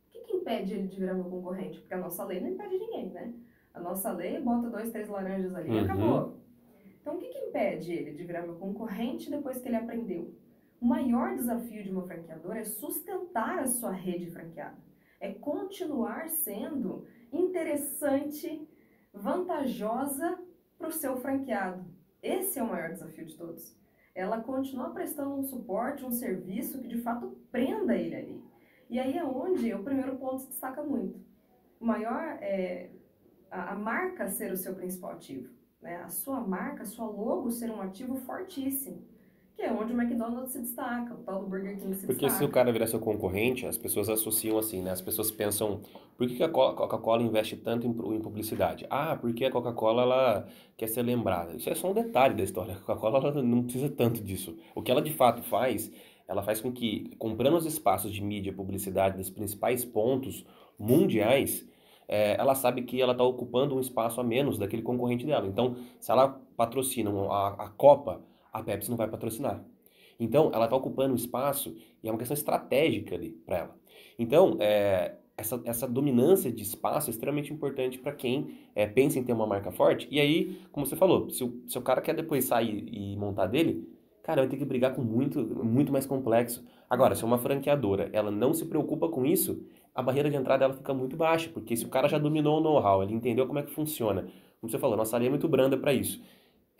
O que impede ele de virar meu concorrente? Porque a nossa lei não impede ninguém, né? A nossa lei bota 2, 3 laranjas ali e acabou. Então, o que impede ele de virar meu concorrente depois que ele aprendeu? O maior desafio de uma franqueadora é sustentar a sua rede franqueada. É continuar sendo interessante, vantajosa para o seu franqueado. Esse é o maior desafio de todos. Ela continua prestando um suporte, um serviço que de fato prenda ele ali. E aí é onde o primeiro ponto se destaca muito. O maior é a marca ser o seu principal ativo, né? A sua marca, a sua logo ser um ativo fortíssimo, que é onde o McDonald's se destaca, o tal do Burger King se Porque se o destaca. cara virar seu concorrente, as pessoas associam assim, né? As pessoas pensam, por que que a Coca-Cola investe tanto em publicidade? Ah, porque a Coca-Cola ela quer ser lembrada. Isso é só um detalhe da história. A Coca-Cola ela não precisa tanto disso. O que ela de fato faz, ela faz com que, comprando os espaços de mídia, publicidade dos principais pontos mundiais, ela sabe que ela está ocupando um espaço a menos daquele concorrente dela. Então, se ela patrocina a Copa, a Pepsi não vai patrocinar. Então, ela está ocupando um espaço e é uma questão estratégica ali para ela. Então, essa dominância de espaço é extremamente importante para quem pensa em ter uma marca forte. E aí, como você falou, se o cara quer depois sair e montar dele, cara, vai ter que brigar com muito mais complexo. Agora, se é uma franqueadora, ela não se preocupa com isso, a barreira de entrada ela fica muito baixa, porque se o cara já dominou o know-how, ele entendeu como é que funciona, como você falou, nossa área é muito branda para isso.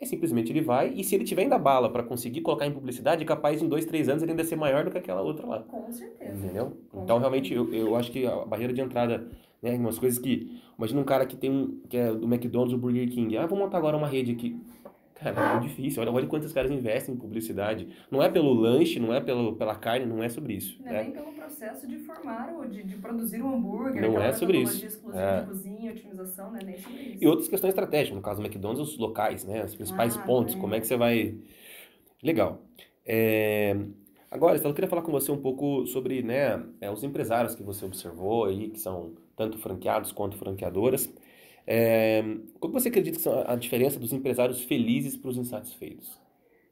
Simplesmente ele vai, e se ele tiver ainda bala para conseguir colocar em publicidade, é capaz em 2, 3 anos ele ainda ser maior do que aquela outra lá. Com certeza. Entendeu? Com Então, certeza. realmente, eu acho que a barreira de entrada, né, umas coisas que... Imagina um cara que é do McDonald's ou Burger King. Ah, vou montar agora uma rede aqui. Cara, é muito difícil. Olha quantos caras investem em publicidade. Não é pelo lanche, não é pela carne, não é sobre isso. Não é nem pelo processo de formar ou de produzir um hambúrguer, Não aquela é sobre metodologia isso. exclusiva de cozinha, otimização, não é nem sobre isso. E outras questões estratégicas, no caso do McDonald's, os locais, né? Os principais pontos, como é que você vai... Legal. Agora, eu queria falar com você um pouco sobre, né, os empresários que você observou aí, que são tanto franqueados quanto franqueadoras. Como você acredita que são a diferença dos empresários felizes para os insatisfeitos?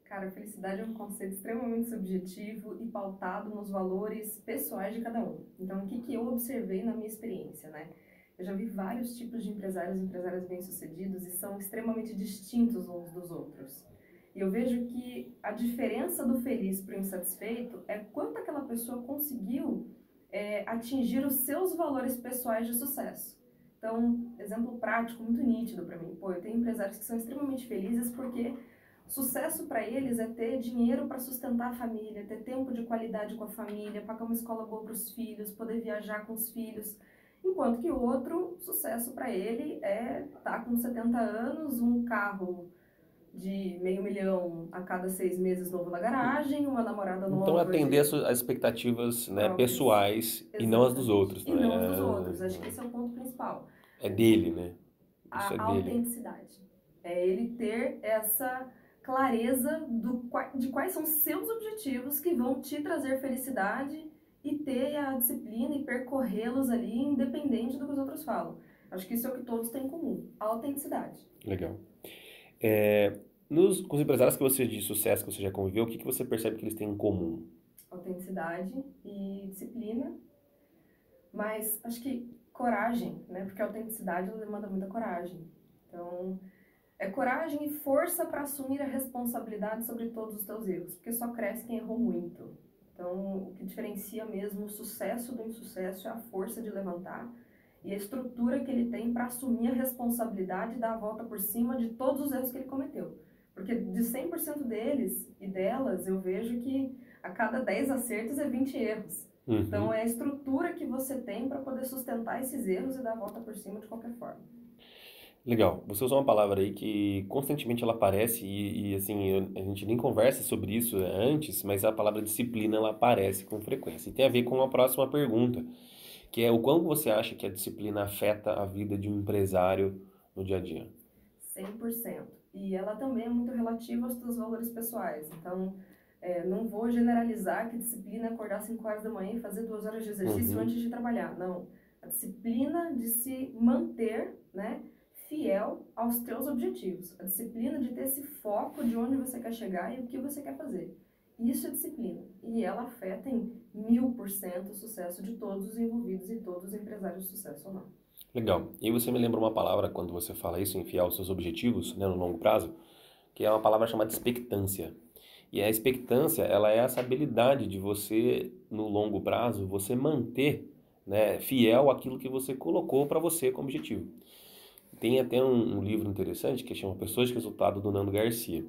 Cara, felicidade é um conceito extremamente subjetivo e pautado nos valores pessoais de cada um. Então, o que eu observei na minha experiência, né? Eu já vi vários tipos de empresários e empresárias bem-sucedidos e são extremamente distintos uns dos outros. E eu vejo que a diferença do feliz para o insatisfeito é quanto aquela pessoa conseguiu atingir os seus valores pessoais de sucesso. Então, exemplo prático muito nítido para mim. Pô, eu tenho empresários que são extremamente felizes porque sucesso para eles é ter dinheiro para sustentar a família, ter tempo de qualidade com a família, pagar uma escola boa para os filhos, poder viajar com os filhos. Enquanto que o outro, sucesso para ele é estar com 70 anos, um carro de $500.000 a cada 6 meses novo na garagem, uma namorada nova. Então, atender às expectativas, né, pessoais. Exatamente. E não as dos outros. E não as dos outros. Acho que esse é o ponto principal. É dele, né? Isso A dele. autenticidade. É ele ter essa clareza de quais são seus objetivos que vão te trazer felicidade e ter a disciplina e percorrê-los ali independente do que os outros falam. Acho que isso é o que todos têm em comum, a autenticidade. Legal. Com os empresários que você de sucesso que você já conviveu, o que você percebe que eles têm em comum? Autenticidade e disciplina, mas acho que coragem, né? Porque a autenticidade ela demanda muita coragem. Então, é coragem e força para assumir a responsabilidade sobre todos os teus erros, porque só cresce quem errou muito. Então, o que diferencia mesmo o sucesso do insucesso é a força de levantar e a estrutura que ele tem para assumir a responsabilidade e dar a volta por cima de todos os erros que ele cometeu. Porque de 100% deles e delas, eu vejo que a cada 10 acertos é 20 erros. Então, Uhum. é a estrutura que você tem para poder sustentar esses erros e dar a volta por cima de qualquer forma. Legal. Você usou uma palavra aí que constantemente ela aparece assim, a gente nem conversa sobre isso antes, mas a palavra disciplina ela aparece com frequência. E tem a ver com a próxima pergunta, que é o quanto você acha que a disciplina afeta a vida de um empresário no dia a dia? 100%. E ela também é muito relativa aos seus valores pessoais. Então, não vou generalizar que disciplina é acordar 5 horas da manhã e fazer 2 horas de exercício Uhum. antes de trabalhar. Não. A disciplina de se manter, né, fiel aos teus objetivos. A disciplina de ter esse foco de onde você quer chegar e o que você quer fazer. Isso é disciplina. E ela afeta em 1000% o sucesso de todos os envolvidos e todos os empresários de sucesso ou não. Legal. E aí você me lembra uma palavra quando você fala isso, enfiar os seus objetivos, né, no longo prazo, que é uma palavra chamada expectância. E a expectância, ela é essa habilidade de você, no longo prazo, você manter, né, fiel àquilo que você colocou para você como objetivo. Tem até um livro interessante que chama Pessoas de Resultado, do Nando Garcia.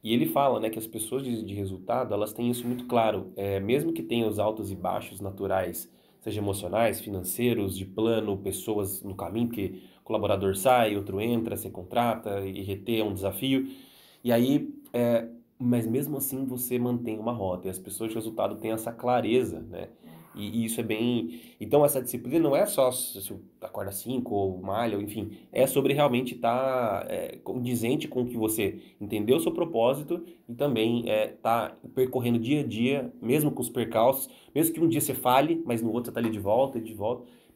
E ele fala, né, que as pessoas de resultado, elas têm isso muito claro. Mesmo que tenha os altos e baixos naturais, seja emocionais, financeiros, de plano, pessoas no caminho, porque colaborador sai, outro entra, você contrata, e reter é um desafio. E aí, mas mesmo assim você mantém uma rota. E as pessoas de resultado têm essa clareza, né? E isso é bem. Então, essa disciplina não é só se você acorda 5 ou malha, ou enfim, é sobre realmente estar condizente com o que você entendeu o seu propósito e também tá percorrendo dia a dia, mesmo com os percalços, mesmo que um dia você falhe, mas no outro você tá ali e de volta,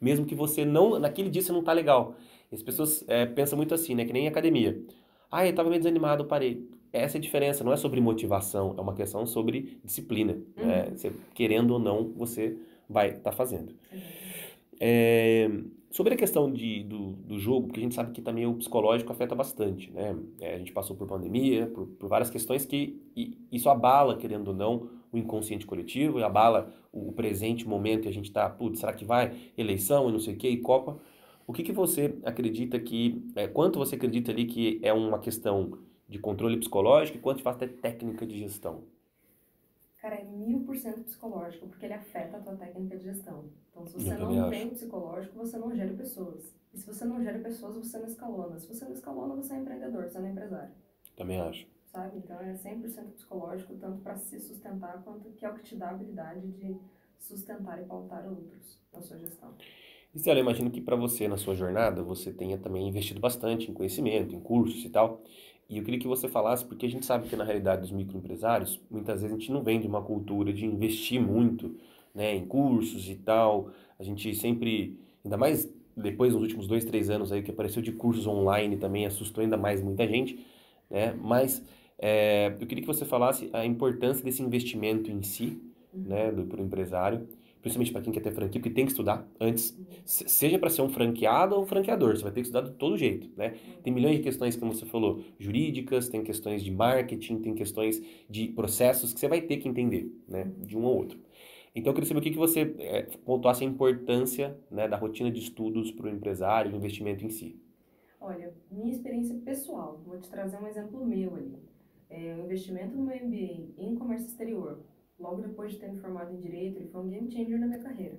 mesmo que você não, naquele dia você não tá legal. E as pessoas pensam muito assim, né? Que nem em academia. Ah, eu tava meio desanimado, parei. Essa é a diferença, não é sobre motivação, é uma questão sobre disciplina, né? Uhum. Você, querendo ou não, você vai estar fazendo. Exatamente. É, sobre a questão do jogo, porque a gente sabe que também o psicológico afeta bastante, né? A gente passou por pandemia, por várias questões que isso abala, querendo ou não, o inconsciente coletivo, e abala o presente momento, e a gente está, putz, será que vai? Eleição e não sei o quê, e Copa. O que que você acredita quanto você acredita ali que é uma questão de controle psicológico e quanto de fato é técnica de gestão? Cara, é 1000% psicológico, porque ele afeta a tua técnica de gestão. Então, se Eu você também não acho. tem psicológico, você não gera pessoas. E se você não gera pessoas, você não escalona. Se você não escalona, você é empreendedor, você não é empresário. Também acho. Sabe? Então, é 100% psicológico, tanto para se sustentar, quanto que é o que te dá a habilidade de sustentar e pautar outros na sua gestão. E Stella, eu imagino que para você, na sua jornada, você tenha também investido bastante em conhecimento, em cursos e tal. E eu queria que você falasse, porque a gente sabe que na realidade dos microempresários, muitas vezes a gente não vem de uma cultura de investir muito, né, em cursos e tal. A gente sempre, ainda mais depois nos últimos 2, 3 anos aí que apareceu de cursos online também, assustou ainda mais muita gente, né? Mas eu queria que você falasse a importância desse investimento em si, né, Uhum. para o empresário, principalmente para quem quer ter franquia, porque tem que estudar antes, Uhum. seja para ser um franqueado ou um franqueador, você vai ter que estudar de todo jeito, né? Tem milhões de questões, como você falou, jurídicas, tem questões de marketing, tem questões de processos que você vai ter que entender, né, Uhum. de um ou outro. Então, eu queria saber o que que você pontuasse a importância, né, da rotina de estudos para o empresário, o investimento em si. Olha, minha experiência pessoal, vou te trazer um exemplo meu ali. O investimento no meu MBA em comércio exterior, logo depois de ter me formado em direito, ele foi um game changer na minha carreira.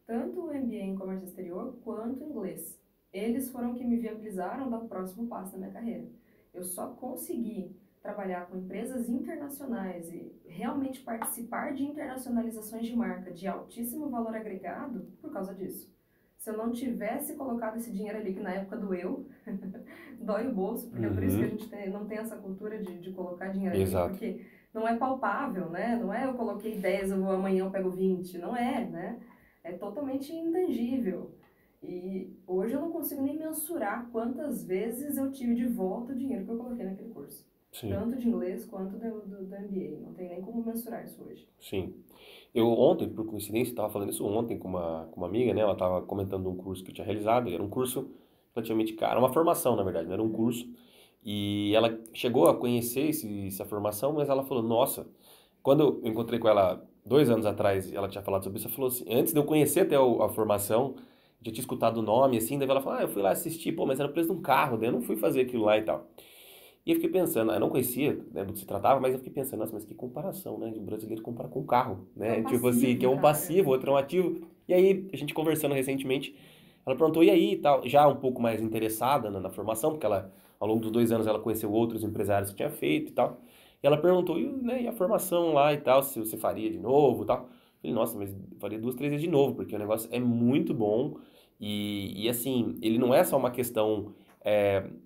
Tanto o MBA em comércio exterior quanto o inglês. Eles foram que me viabilizaram dar o próximo passo na minha carreira. Eu só consegui trabalhar com empresas internacionais e realmente participar de internacionalizações de marca de altíssimo valor agregado por causa disso. Se eu não tivesse colocado esse dinheiro ali, que na época doeu, dói o bolso, porque é por isso que a Uhum, gente não tem essa cultura de colocar dinheiro ali, exato. porque não é palpável, né? Não é eu coloquei 10, amanhã eu pego 20, não é, né? É totalmente intangível. E hoje eu não consigo nem mensurar quantas vezes eu tive de volta o dinheiro que eu coloquei naquele curso. Sim, Tanto de inglês quanto do MBA. Não tem nem como mensurar isso hoje. sim. Eu ontem, por coincidência, estava falando isso ontem com uma amiga, né? Ela estava comentando um curso que eu tinha realizado. Era um curso relativamente caro, uma formação, na verdade, não era um curso. E ela chegou a conhecer essa formação, mas ela falou, nossa, quando eu encontrei com ela 2 anos atrás, ela tinha falado sobre isso, ela falou assim, antes de eu conhecer até a formação, já tinha escutado o nome, assim, daí ela falou, eu fui lá assistir, pô, mas era o preço de um carro, daí eu não fui fazer aquilo lá e tal. E eu fiquei pensando, eu não conhecia, né, do que se tratava, mas eu fiquei pensando, nossa, mas que comparação, né? De um brasileiro compara com um carro, É um né? Tipo assim, que é passivo, um cara. passivo, outro é um ativo. E aí, a gente conversando recentemente, ela perguntou, e aí e tal, já um pouco mais interessada na formação, porque ela, ao longo dos 2 anos, ela conheceu outros empresários que tinha feito e tal. E ela perguntou, né, e a formação lá e tal, se você faria de novo e tal. Eu falei, nossa, mas eu faria 2, 3 vezes de novo, porque o negócio é muito bom. E assim, ele não é só uma questão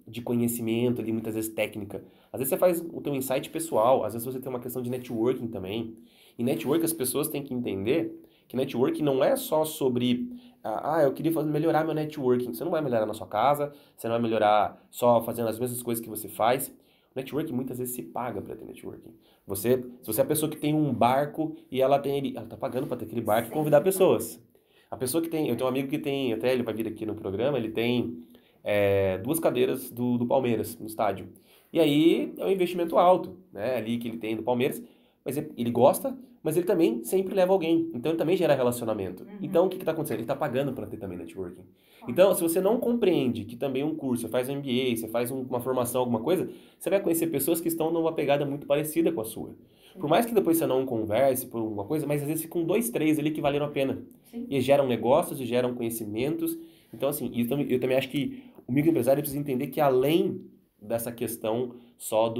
de conhecimento ali, muitas vezes técnica. Às vezes você faz o teu insight pessoal, às vezes você tem uma questão de networking também. E network as pessoas têm que entender que networking não é só sobre, eu queria melhorar meu networking. Você não vai melhorar na sua casa, você não vai melhorar só fazendo as mesmas coisas que você faz. O networking muitas vezes se paga para ter networking. Se você é a pessoa que tem um barco e ela tá pagando para ter aquele barco e convidar Sempre paga. pessoas. A pessoa que tem, eu tenho um amigo que tem, até ele vai vir aqui no programa, ele tem 2 cadeiras do Palmeiras no estádio. E aí é um investimento alto, né? Ali que ele tem do Palmeiras, mas ele gosta, mas ele também sempre leva alguém. Então ele também gera relacionamento. Então o que Uhum. está acontecendo? Ele está pagando para ter também networking. Claro. Então, se você não compreende que também um curso, você faz um MBA, você faz uma formação, alguma coisa, você vai conhecer pessoas que estão numa pegada muito parecida com a sua. Por Sim. mais que depois você não converse por alguma coisa, mas às vezes ficam 2, 3 ali que valeram a pena. Sim. E geram negócios, e geram conhecimentos. Então, assim, eu também acho que o microempresário precisa entender que além dessa questão só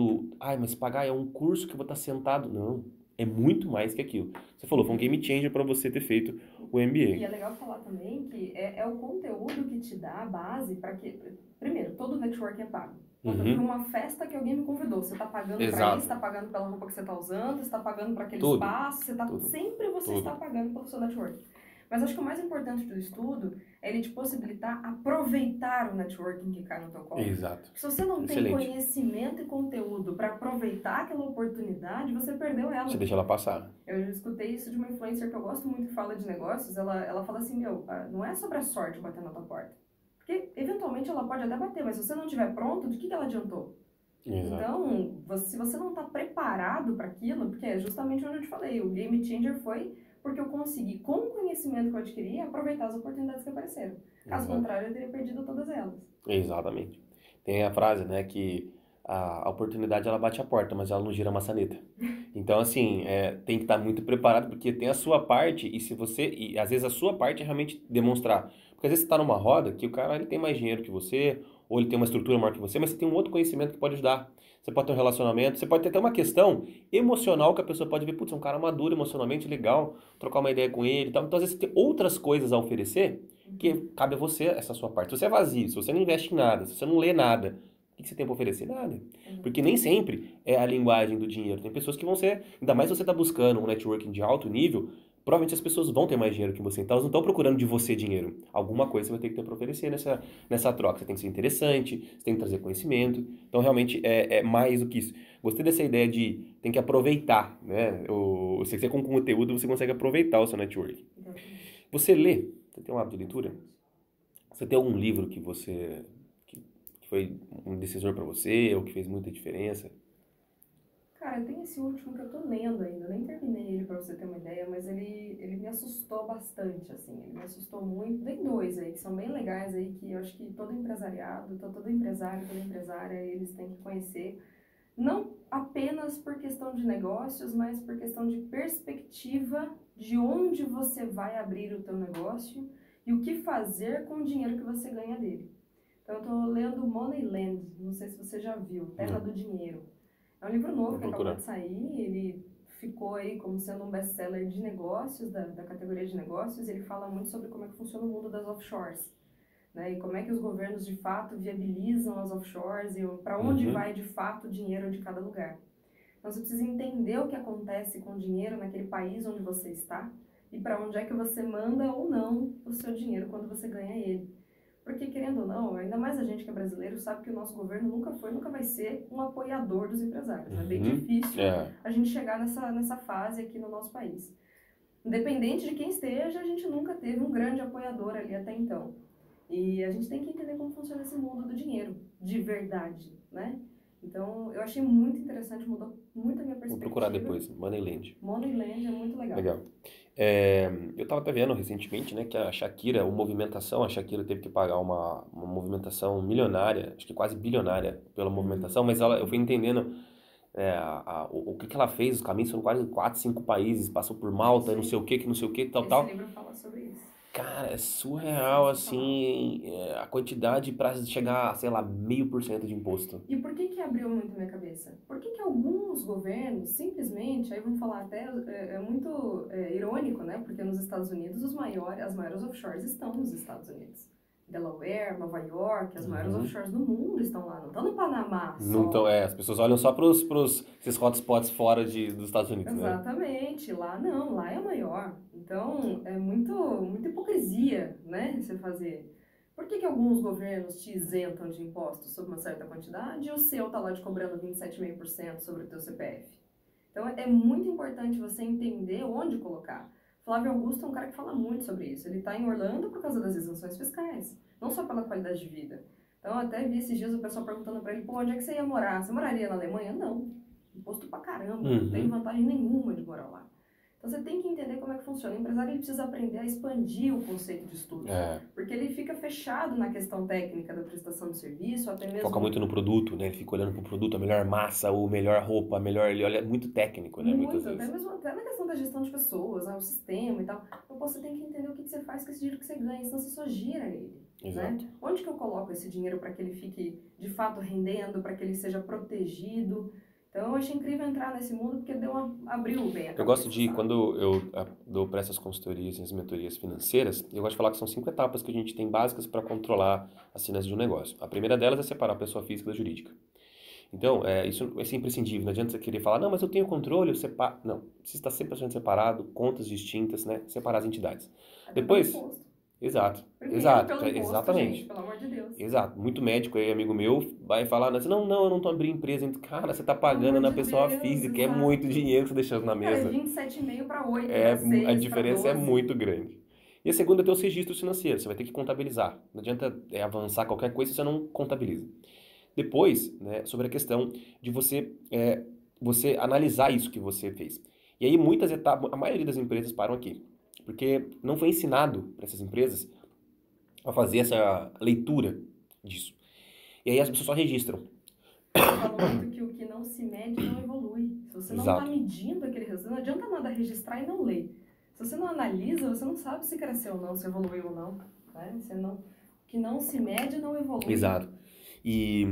mas pagar é um curso que eu vou estar sentado. Não, é muito mais que aquilo. Você falou, foi um Uhum. game changer para você ter feito o E é MBA. legal falar também que é o conteúdo que te dá a base para que. Primeiro, todo network é pago. Ponto, eu fui Uhum, uma festa que alguém me convidou. Você está pagando para isso, exato. está pagando pela roupa que você está usando, você está pagando para aquele Tudo, espaço, você tá, tudo, sempre você está tudo. pagando pelo seu network. Mas acho que o mais importante do estudo é ele te possibilitar aproveitar o networking que cai no teu colo. Exato. Se você não tem Excelente. conhecimento e conteúdo para aproveitar aquela oportunidade, você perdeu Você ela. deixa ela passar. Eu escutei isso de uma influencer que eu gosto muito que fala de negócios. Ela fala assim, não é sobre a sorte bater na tua porta. Porque, eventualmente, ela pode até bater, mas se você não estiver pronto, de que ela adiantou? Exato. Então, se você não está preparado para aquilo, porque é justamente onde eu te falei, o game changer foi porque eu consegui, com o conhecimento que eu adquiri, aproveitar as oportunidades que apareceram. Caso Exato. contrário, eu teria perdido todas elas. Exatamente. Tem a frase, né, que a oportunidade ela bate a porta, mas ela não gira a maçaneta. Então, assim, tem que estar muito preparado, porque tem a sua parte, e às vezes a sua parte é realmente demonstrar. Porque às vezes você está numa roda que o cara ele tem mais dinheiro que você, ou ele tem uma estrutura maior que você, mas você tem um outro conhecimento que pode ajudar. Você pode ter um relacionamento, você pode ter até uma questão emocional que a pessoa pode ver, putz, é um cara maduro emocionalmente, legal, trocar uma ideia com ele e tal. Então, às vezes, você tem outras coisas a oferecer que Uhum. cabe a você essa sua parte. Se você é vazio, se você não investe em nada, se você não lê nada, o que você tem para oferecer? Nada. Porque nem Exatamente. sempre é a linguagem do dinheiro. Tem pessoas que vão ser, ainda mais se você está buscando um networking de alto nível, provavelmente as pessoas vão ter mais dinheiro que você. Então elas não estão procurando de você dinheiro. Alguma coisa você vai ter que ter para oferecer nessa troca. Você tem que ser interessante, você tem que trazer conhecimento. Então realmente é mais do que isso. Gostei dessa ideia de tem que aproveitar, né? Se você com conteúdo, você consegue aproveitar o seu networking. Exatamente. Você lê? Você tem um hábito de leitura? Bastante. Você tem algum livro que foi um decisor para você ou que fez muita diferença? Cara, tem esse último que eu tô lendo ainda, eu nem terminei ele pra você ter uma ideia, mas ele me assustou bastante, assim, ele me assustou muito. Tem dois aí que são bem legais aí, que eu acho que todo empresariado, todo empresário, toda empresária, eles têm que conhecer. Não apenas por questão de negócios, mas por questão de perspectiva de onde você vai abrir o teu negócio e o que fazer com o dinheiro que você ganha dele. Então eu tô lendo Moneyland, não sei se você já viu, Terra Não, do Dinheiro. É um livro novo vou que acabou procurar. de sair, ele ficou aí como sendo um best-seller de negócios, da categoria de negócios, e ele fala muito sobre como é que funciona o mundo das offshores, né? E como é que os governos de fato viabilizam as offshores e para onde Uhum, vai de fato o dinheiro de cada lugar. Então você precisa entender o que acontece com o dinheiro naquele país onde você está e para onde é que você manda ou não o seu dinheiro quando você ganha ele. Porque, querendo ou não, ainda mais a gente que é brasileiro sabe que o nosso governo nunca foi, nunca vai ser um apoiador dos empresários. É bem difícil a gente chegar nessa fase aqui no nosso país. Independente de quem esteja, a gente nunca teve um grande apoiador ali até então. E a gente tem que entender como funciona esse mundo do dinheiro, de verdade, né? Então, eu achei muito interessante, mudou muito a minha perspectiva. Vou procurar depois, Moneyland. Moneyland é muito legal. Legal. Eu estava até vendo recentemente, né, que a Shakira, a Shakira teve que pagar uma movimentação milionária, acho que quase bilionária pela movimentação, mas eu fui entendendo o que ela fez, os caminhos são quase 4, 5 países, passou por Malta, não sei o que, tal, tal. Esse livro fala sobre isso. Cara, é surreal, assim, a quantidade para chegar a, sei lá, 0,5% de imposto. E por que abriu muito a minha cabeça? Por que alguns governos, simplesmente, aí vamos falar até, é muito irônico, né? Porque nos Estados Unidos, as maiores offshores estão nos Estados Unidos. Delaware, Nova York, as maiores offshores do mundo estão lá, não estão no Panamá só. Não estão, as pessoas olham só para esses hotspots fora dos Estados Unidos, Exatamente, lá não, lá é maior. Então, é muita hipocrisia, né, você fazer. Por que alguns governos te isentam de impostos sobre uma certa quantidade e o seu tá lá te cobrando 27,5% sobre o teu CPF? Então, é muito importante você entender onde colocar. Flávio Augusto é um cara que fala muito sobre isso. Ele está em Orlando por causa das isenções fiscais, não só pela qualidade de vida. Então, eu até vi esses dias o pessoal perguntando para ele, pô, onde é que você ia morar? Você moraria na Alemanha? Não. Imposto pra caramba, não tem vantagem nenhuma de morar lá. Então, você tem que entender como é que funciona. O empresário ele precisa aprender a expandir o conceito de estudo. Porque ele fica fechado na questão técnica da prestação de serviço, até mesmo... Foca muito no produto, né? Ele fica olhando pro produto, a melhor massa, a melhor roupa, ele olha muito técnico, né? Muito, até na questão da gestão de pessoas, o sistema e tal. Então, você tem que entender o que você faz com esse dinheiro que você ganha, senão você só gira ele. Exato. Né? Onde que eu coloco esse dinheiro para que ele fique, de fato, rendendo, para que ele seja protegido? Então, eu achei incrível entrar nesse mundo porque abriu bem a cabeça. Eu gosto de, quando eu dou para essas consultorias e as mentorias financeiras, eu gosto de falar que são 5 etapas que a gente tem básicas para controlar as finanças de um negócio. A primeira delas é separar a pessoa física da jurídica. Então, isso é imprescindível. Não adianta você querer falar, não, mas eu tenho controle, eu separo. Não, precisa estar 100% separado, contas distintas, né? Separar as entidades. Depois... Exato, exatamente. Gente, pelo amor de Deus. Exato, muito médico aí, amigo meu, vai falar, não, eu não tô abrindo empresa. Cara, você tá pagando na pessoa física, é muito dinheiro que você deixando na mesa. Cara, 27,5 para 8, a diferença é muito grande. E a segunda é ter os registros financeiros, você vai ter que contabilizar. Não adianta avançar qualquer coisa se você não contabiliza. Depois, né, sobre a questão de você analisar isso que você fez. E aí muitas etapas, a maioria das empresas param aqui. Porque não foi ensinado para essas empresas a fazer essa leitura disso. E aí as pessoas só registram. Eu falo muito que o que não se mede não evolui. Se você não está medindo aquele resultado, não adianta nada registrar e não ler. Se você não analisa, você não sabe se cresceu ou não, se evoluiu ou não. Né? O que não se mede não evolui. Exato. E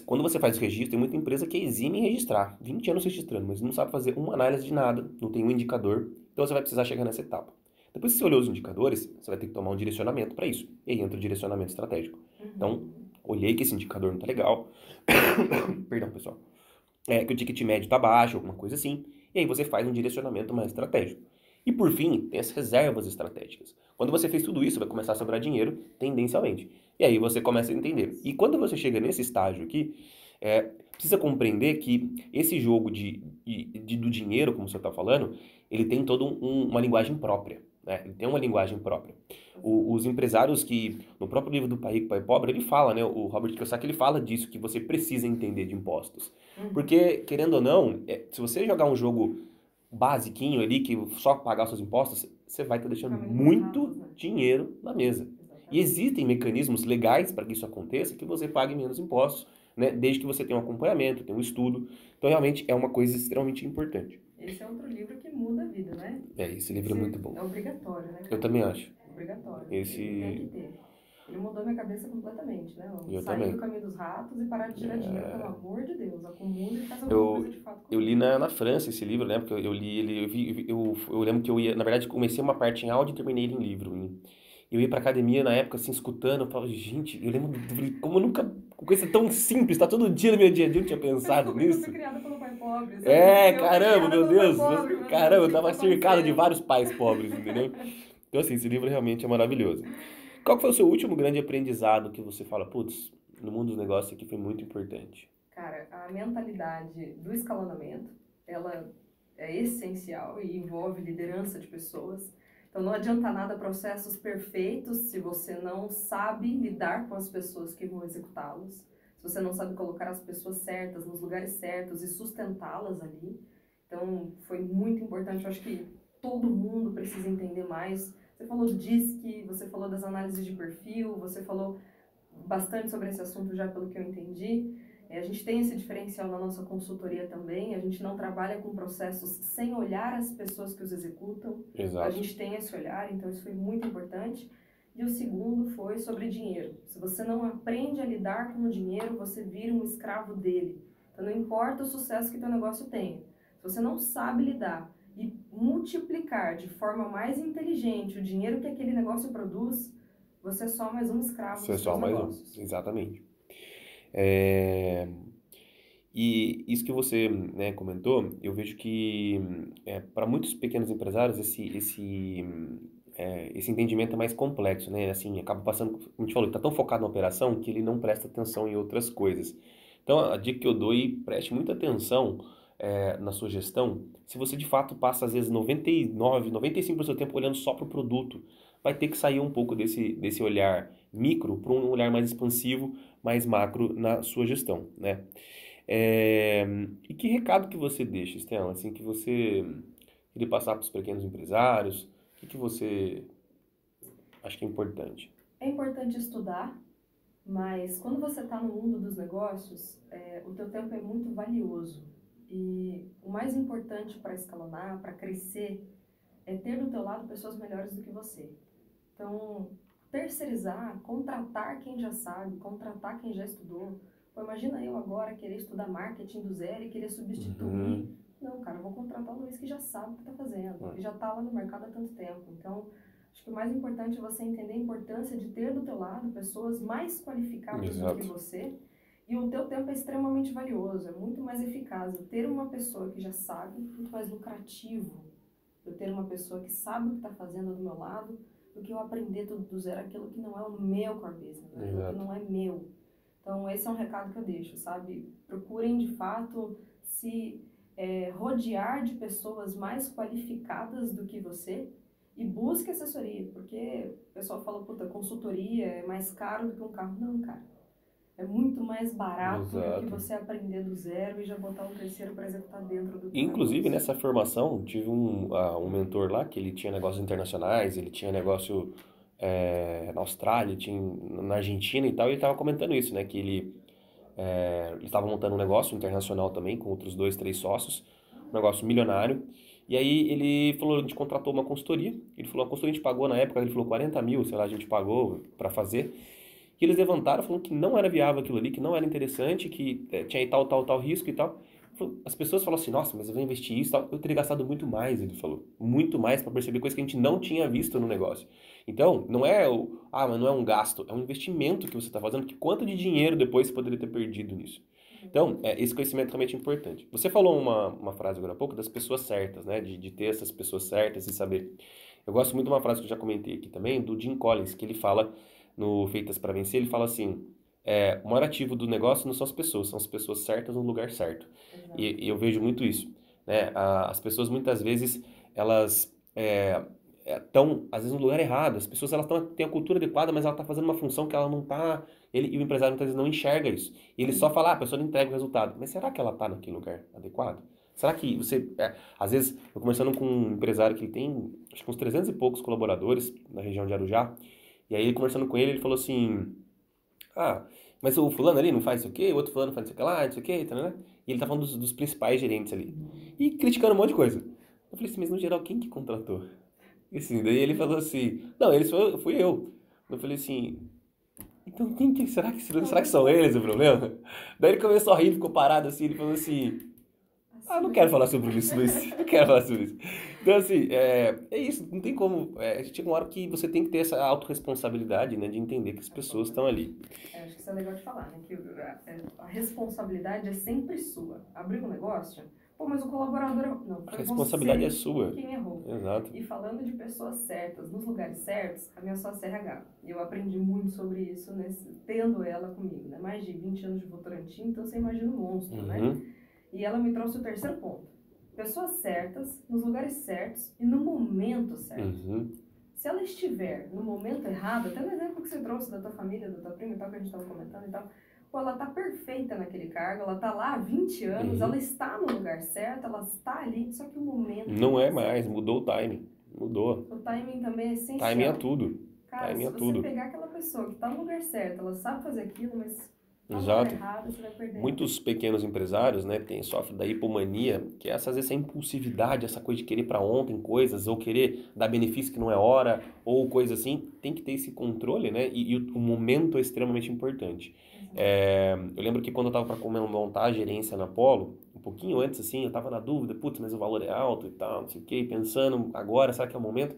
quando você faz o registro, tem muita empresa que exime em registrar. 20 anos registrando, mas não sabe fazer uma análise de nada, não tem um indicador. Então você vai precisar chegar nessa etapa. Depois que você olhou os indicadores, você vai ter que tomar um direcionamento para isso. E aí entra o direcionamento estratégico. Então, olhei que esse indicador não está legal. Perdão, pessoal. Que o ticket médio está baixo, alguma coisa assim. E aí você faz um direcionamento mais estratégico. E por fim, tem as reservas estratégicas. Quando você fez tudo isso, vai começar a sobrar dinheiro, tendencialmente. E aí você começa a entender. E quando você chega nesse estágio aqui, precisa compreender que esse jogo do dinheiro, como você está falando, ele tem toda uma linguagem própria. Né? Ele tem uma linguagem própria. Os empresários que, no próprio livro do Pai Rico, Pai Pobre, ele fala, né? O Robert Kiyosaki, ele fala disso, que você precisa entender de impostos. Porque, querendo ou não, se você jogar um jogo basiquinho ali, que só pagar os seus impostos, você vai estar deixando muito dinheiro na mesa. E existem mecanismos legais para que isso aconteça, que você pague menos impostos, né? Desde que você tenha um acompanhamento, tenha um estudo. Então, realmente, é uma coisa extremamente importante. Esse é outro livro que muda a vida, né? Esse livro é muito bom. É obrigatório, né? Eu também acho. Obrigatório. Tem que ter. Ele mudou minha cabeça completamente, né? Eu sair também. do caminho dos ratos e parar de tirar dinheiro, pelo amor de Deus. Acumula e faz alguma coisa de fato. Eu li na França esse livro, né? Porque eu li ele, eu lembro que eu ia, na verdade, comecei uma parte em áudio e terminei ele em livro. Eu ia pra academia na época, assim, escutando, eu falava, gente, eu lembro, como eu nunca com coisa tão simples, tá todo dia no meu dia a dia, eu não tinha pensado Eu nisso. fui criada pelo pai pobre, sabe? É, Eu fui caramba, criada meu pelo pai Deus. pobre, meu Caramba, Deus, eu o que tava tá cercado de acontecendo? vários pais pobres, entendeu? Então, assim, esse livro realmente é maravilhoso. Qual que foi o seu último grande aprendizado que você fala, putz, no mundo dos negócios aqui foi muito importante? Cara, a mentalidade do escalonamento, ela é essencial e envolve liderança de pessoas. Então não adianta nada processos perfeitos se você não sabe lidar com as pessoas que vão executá-los, se você não sabe colocar as pessoas certas nos lugares certos e sustentá-las ali. Então foi muito importante, eu acho que todo mundo precisa entender mais. Você falou do DISC, você falou das análises de perfil, você falou bastante sobre esse assunto já pelo que eu entendi. A gente tem esse diferencial na nossa consultoria também, a gente não trabalha com processos sem olhar as pessoas que os executam, a Exato. gente tem esse olhar, então isso foi muito importante. E o segundo foi sobre dinheiro. Se você não aprende a lidar com o dinheiro, você vira um escravo dele. Então não importa o sucesso que teu negócio tenha, se você não sabe lidar e multiplicar de forma mais inteligente o dinheiro que aquele negócio produz, você é só mais um escravo Você é dos só seus mais um. negócios. Exatamente. É, E isso que você, né, comentou, eu vejo que para muitos pequenos empresários esse entendimento é mais complexo, né? Assim, acaba passando, como a gente falou, está tão focado na operação que ele não presta atenção em outras coisas. Então, a dica que eu dou aí, preste muita atenção na sua gestão. Se você de fato passa, às vezes, 99, 95% do seu tempo olhando só para o produto, vai ter que sair um pouco desse olhar micro para um olhar mais expansivo, mais macro na sua gestão, né? É, e que recado que você deixa, Estela, assim, que você queria passar para os pequenos empresários? O que você acha que é importante? É importante estudar, mas quando você está no mundo dos negócios, o teu tempo é muito valioso. E o mais importante para escalonar, para crescer, é ter do teu lado pessoas melhores do que você. Então, terceirizar, contratar quem já sabe, contratar quem já estudou. Pô, imagina eu agora querer estudar marketing do zero e querer substituir. Uhum. Não, cara, eu vou contratar o Luiz que já sabe o que está fazendo, É. que já está lá no mercado há tanto tempo. Então, acho que o mais importante é você entender a importância de ter do teu lado pessoas mais qualificadas do que Exato. você. E o teu tempo é extremamente valioso, é muito mais eficaz eu ter uma pessoa que já sabe, muito mais lucrativo eu ter uma pessoa que sabe o que está fazendo do meu lado do que eu aprender tudo do zero aquilo que não é o meu core business, aquilo que Exato. não é meu. Então esse é um recado que eu deixo, sabe? Procurem de fato se rodear de pessoas mais qualificadas do que você e busque assessoria, porque o pessoal fala, puta, consultoria é mais caro do que um carro. Não, cara. É muito mais barato do que Exato. você aprender do zero e já botar um terceiro para executar dentro do teu Inclusive, negócio. nessa formação, tive um mentor lá que ele tinha negócios internacionais, ele tinha negócio na Austrália, tinha na Argentina e tal, e ele estava comentando isso, né? Que ele estava montando um negócio internacional também, com outros dois, três sócios, um negócio milionário. E aí ele falou, a gente contratou uma consultoria, ele falou, a consultoria a gente pagou na época, ele falou 40 mil, sei lá, a gente pagou para fazer. E eles levantaram, falando que não era viável aquilo ali, que não era interessante, que tinha tal risco e tal. As pessoas falam assim, nossa, mas eu vou investir isso e tal. Eu teria gastado muito mais, ele falou. Muito mais para perceber coisas que a gente não tinha visto no negócio. Então, mas não é um gasto, é um investimento que você está fazendo, que quanto de dinheiro depois você poderia ter perdido nisso. Então, esse conhecimento realmente é importante. Você falou uma frase agora há pouco das pessoas certas, né? De ter essas pessoas certas e saber. Eu gosto muito de uma frase que eu já comentei aqui também, do Jim Collins, que ele fala no Feitas para Vencer, ele fala assim, o maior ativo do negócio não são as pessoas certas no lugar certo. Exato. E eu vejo muito isso, né? As pessoas muitas vezes, elas estão, às vezes, no lugar errado. As pessoas, elas têm a cultura adequada, mas ela está fazendo uma função que ela não está... E o empresário muitas vezes não enxerga isso. E ele só fala, a pessoa não entrega o resultado. Mas será que ela está naquele lugar adequado? Será que você... às vezes, eu conversando com um empresário que ele tem, acho que uns 300 e poucos colaboradores na região de Arujá, e aí, conversando com ele, ele falou assim, mas o fulano ali não faz isso aqui, o outro fulano faz isso aqui lá, isso aqui, tá, né? E ele tá falando dos principais gerentes ali. E criticando um monte de coisa. Eu falei assim, mas no geral, quem que contratou? E assim, daí ele falou assim, não, fui eu. Eu falei assim, então será que são eles o problema? Daí ele começou a rir, ficou parado assim, ele falou assim, não quero falar sobre isso, Luiz, não quero falar sobre isso. Então, assim, é isso, não tem como. Chega uma hora que você tem que ter essa autorresponsabilidade, né, de entender que as pessoas estão ali. Acho que isso é legal de falar, né? Que a responsabilidade é sempre sua. Abrir um negócio, pô, mas o colaborador... Não, A foi responsabilidade é você sua. quem errou. Exato. E falando de pessoas certas, nos lugares certos, a minha sócia é RH. E eu aprendi muito sobre isso, tendo ela comigo, né? Mais de 20 anos de Votorantim, então você imagina o monstro, né? E ela me trouxe o terceiro ponto. Pessoas certas, nos lugares certos e no momento certo. Se ela estiver no momento errado, até no exemplo que você trouxe da tua família, da tua prima e tal, que a gente estava comentando e tal, pô, ela tá perfeita naquele cargo, ela tá lá há 20 anos, ela está no lugar certo, ela está ali, só que o momento... Não é mais, mudou o timing. Mudou. O timing também é essencial. Timing é tudo. Cara, timing se é você tudo. pegar aquela pessoa que tá no lugar certo, ela sabe fazer aquilo, mas tá no Exato. lugar errado, você vai perder. Muitos pequenos empresários, né, sofrem da hipomania, que é às vezes essa impulsividade, essa coisa de querer para ontem coisas, ou querer dar benefício que não é hora, ou coisa assim. Tem que ter esse controle, né, e o momento é extremamente importante. Eu lembro que quando eu estava para montar a gerência na Polo, um pouquinho antes, assim, eu estava na dúvida, putz, mas o valor é alto e tal, não sei o quê, pensando agora, será que é o momento?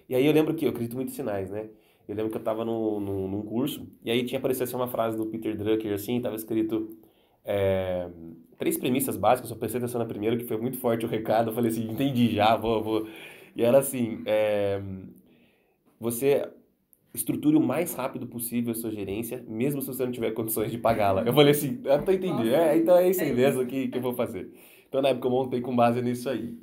E aí eu lembro que, eu acredito muito em sinais, né? Eu lembro que eu tava num curso, e aí tinha aparecido assim, uma frase do Peter Drucker, assim, tava escrito 3 premissas básicas, eu só prestei atenção na primeira, que foi muito forte o recado, eu falei assim, entendi já, vou. E era assim, você estruture o mais rápido possível a sua gerência, mesmo se você não tiver condições de pagá-la. Eu falei assim, eu tô entendendo, então é isso aí mesmo que eu vou fazer. Então na época eu montei com base nisso aí.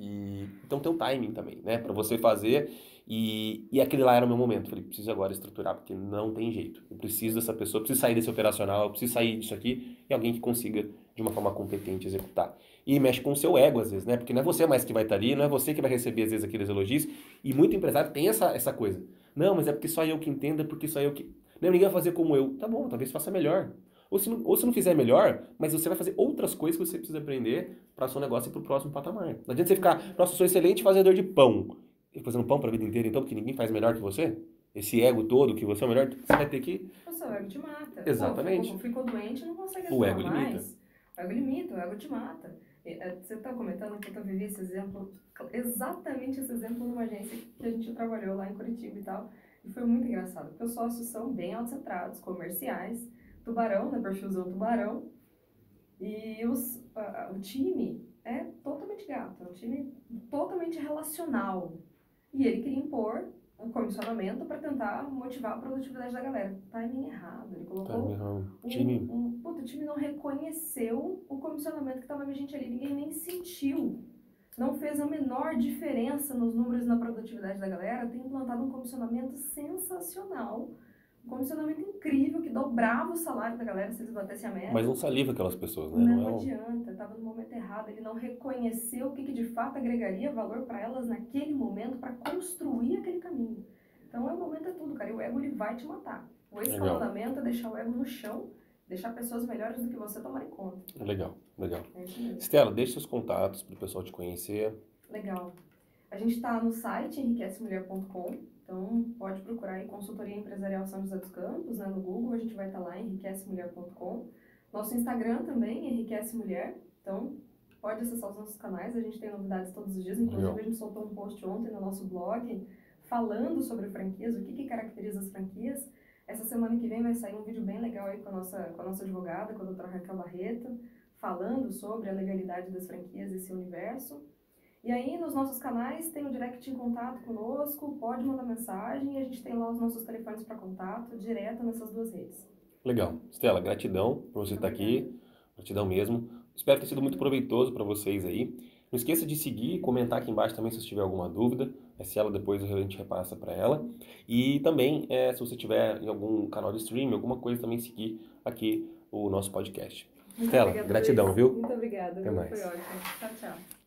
Então tem um timing também, né, pra você fazer. E aquele lá era o meu momento. Falei, preciso agora estruturar, porque não tem jeito. Eu preciso dessa pessoa, eu preciso sair desse operacional, eu preciso sair disso aqui, e alguém que consiga, de uma forma competente, executar. E mexe com o seu ego, às vezes, né? Porque não é você mais que vai estar ali, não é você que vai receber, às vezes, aqueles elogios. E muito empresário tem essa coisa. Não, mas é porque só eu que entendo, é porque só eu que... Não, ninguém vai fazer como eu. Tá bom, talvez faça melhor. Ou se não fizer melhor, mas você vai fazer outras coisas que você precisa aprender para o seu negócio e para o próximo patamar. Não adianta você ficar, nossa, eu sou excelente fazedor de pão. E fazendo pão para a vida inteira, então, porque ninguém faz melhor que você? Esse ego todo que você é o melhor, você vai ter que... O seu ego te mata. Exatamente. Pô, ficou doente, não consegue O atuar ego limita. mais. O ego limita, o ego te mata. Você está comentando que eu vivi esse exemplo, exatamente esse exemplo numa agência que a gente trabalhou lá em Curitiba e tal. E foi muito engraçado, porque os sócios são bem autocentrados, comerciais, tubarão, né, perfilzão tubarão. E o time é totalmente gato, é um time totalmente relacional. E ele queria impor um comissionamento para tentar motivar a produtividade da galera. Timing errado. Ele colocou o time o time não reconheceu o comissionamento que estava vigente ali. Ninguém nem sentiu. Não fez a menor diferença nos números e na produtividade da galera. Tem implantado um comissionamento sensacional. Um comissionamento incrível que dobrava o salário da galera se eles batessem a meta. Mas não saliva aquelas pessoas, né? Não adianta, estava no momento errado, ele não reconheceu o que de fato agregaria valor para elas naquele momento para construir aquele caminho. Então o momento é tudo, cara, e o ego ele vai te matar. O escalonamento é deixar o ego no chão, deixar pessoas melhores do que você tomarem conta. Legal. É isso mesmo. Stella, deixa seus contatos para o pessoal te conhecer. Legal. A gente está no site enriquecemulher.com. Então, pode procurar aí Consultoria Empresarial São José dos Campos, né, no Google, a gente vai estar lá, enriquecemulher.com. Nosso Instagram também, Enriquece Mulher, então pode acessar os nossos canais, a gente tem novidades todos os dias, inclusive a gente soltou um post ontem no nosso blog, falando sobre franquias, o que caracteriza as franquias. Essa semana que vem vai sair um vídeo bem legal aí com a nossa advogada, com a doutora Raquel Barreto, falando sobre a legalidade das franquias e esse universo. E aí, nos nossos canais, tem o direct em contato conosco, pode mandar mensagem e a gente tem lá os nossos telefones para contato, direto nessas 2 redes. Legal. Stella, gratidão por você estar aqui, gratidão mesmo. Espero ter sido muito proveitoso para vocês aí. Não esqueça de seguir e comentar aqui embaixo também se você tiver alguma dúvida. Se ela depois a gente repassa para ela. E também, se você tiver em algum canal de streaming, alguma coisa, também seguir aqui o nosso podcast. Stella, gratidão, viu? Muito obrigada. Até mais. Foi ótimo. Tchau, tchau.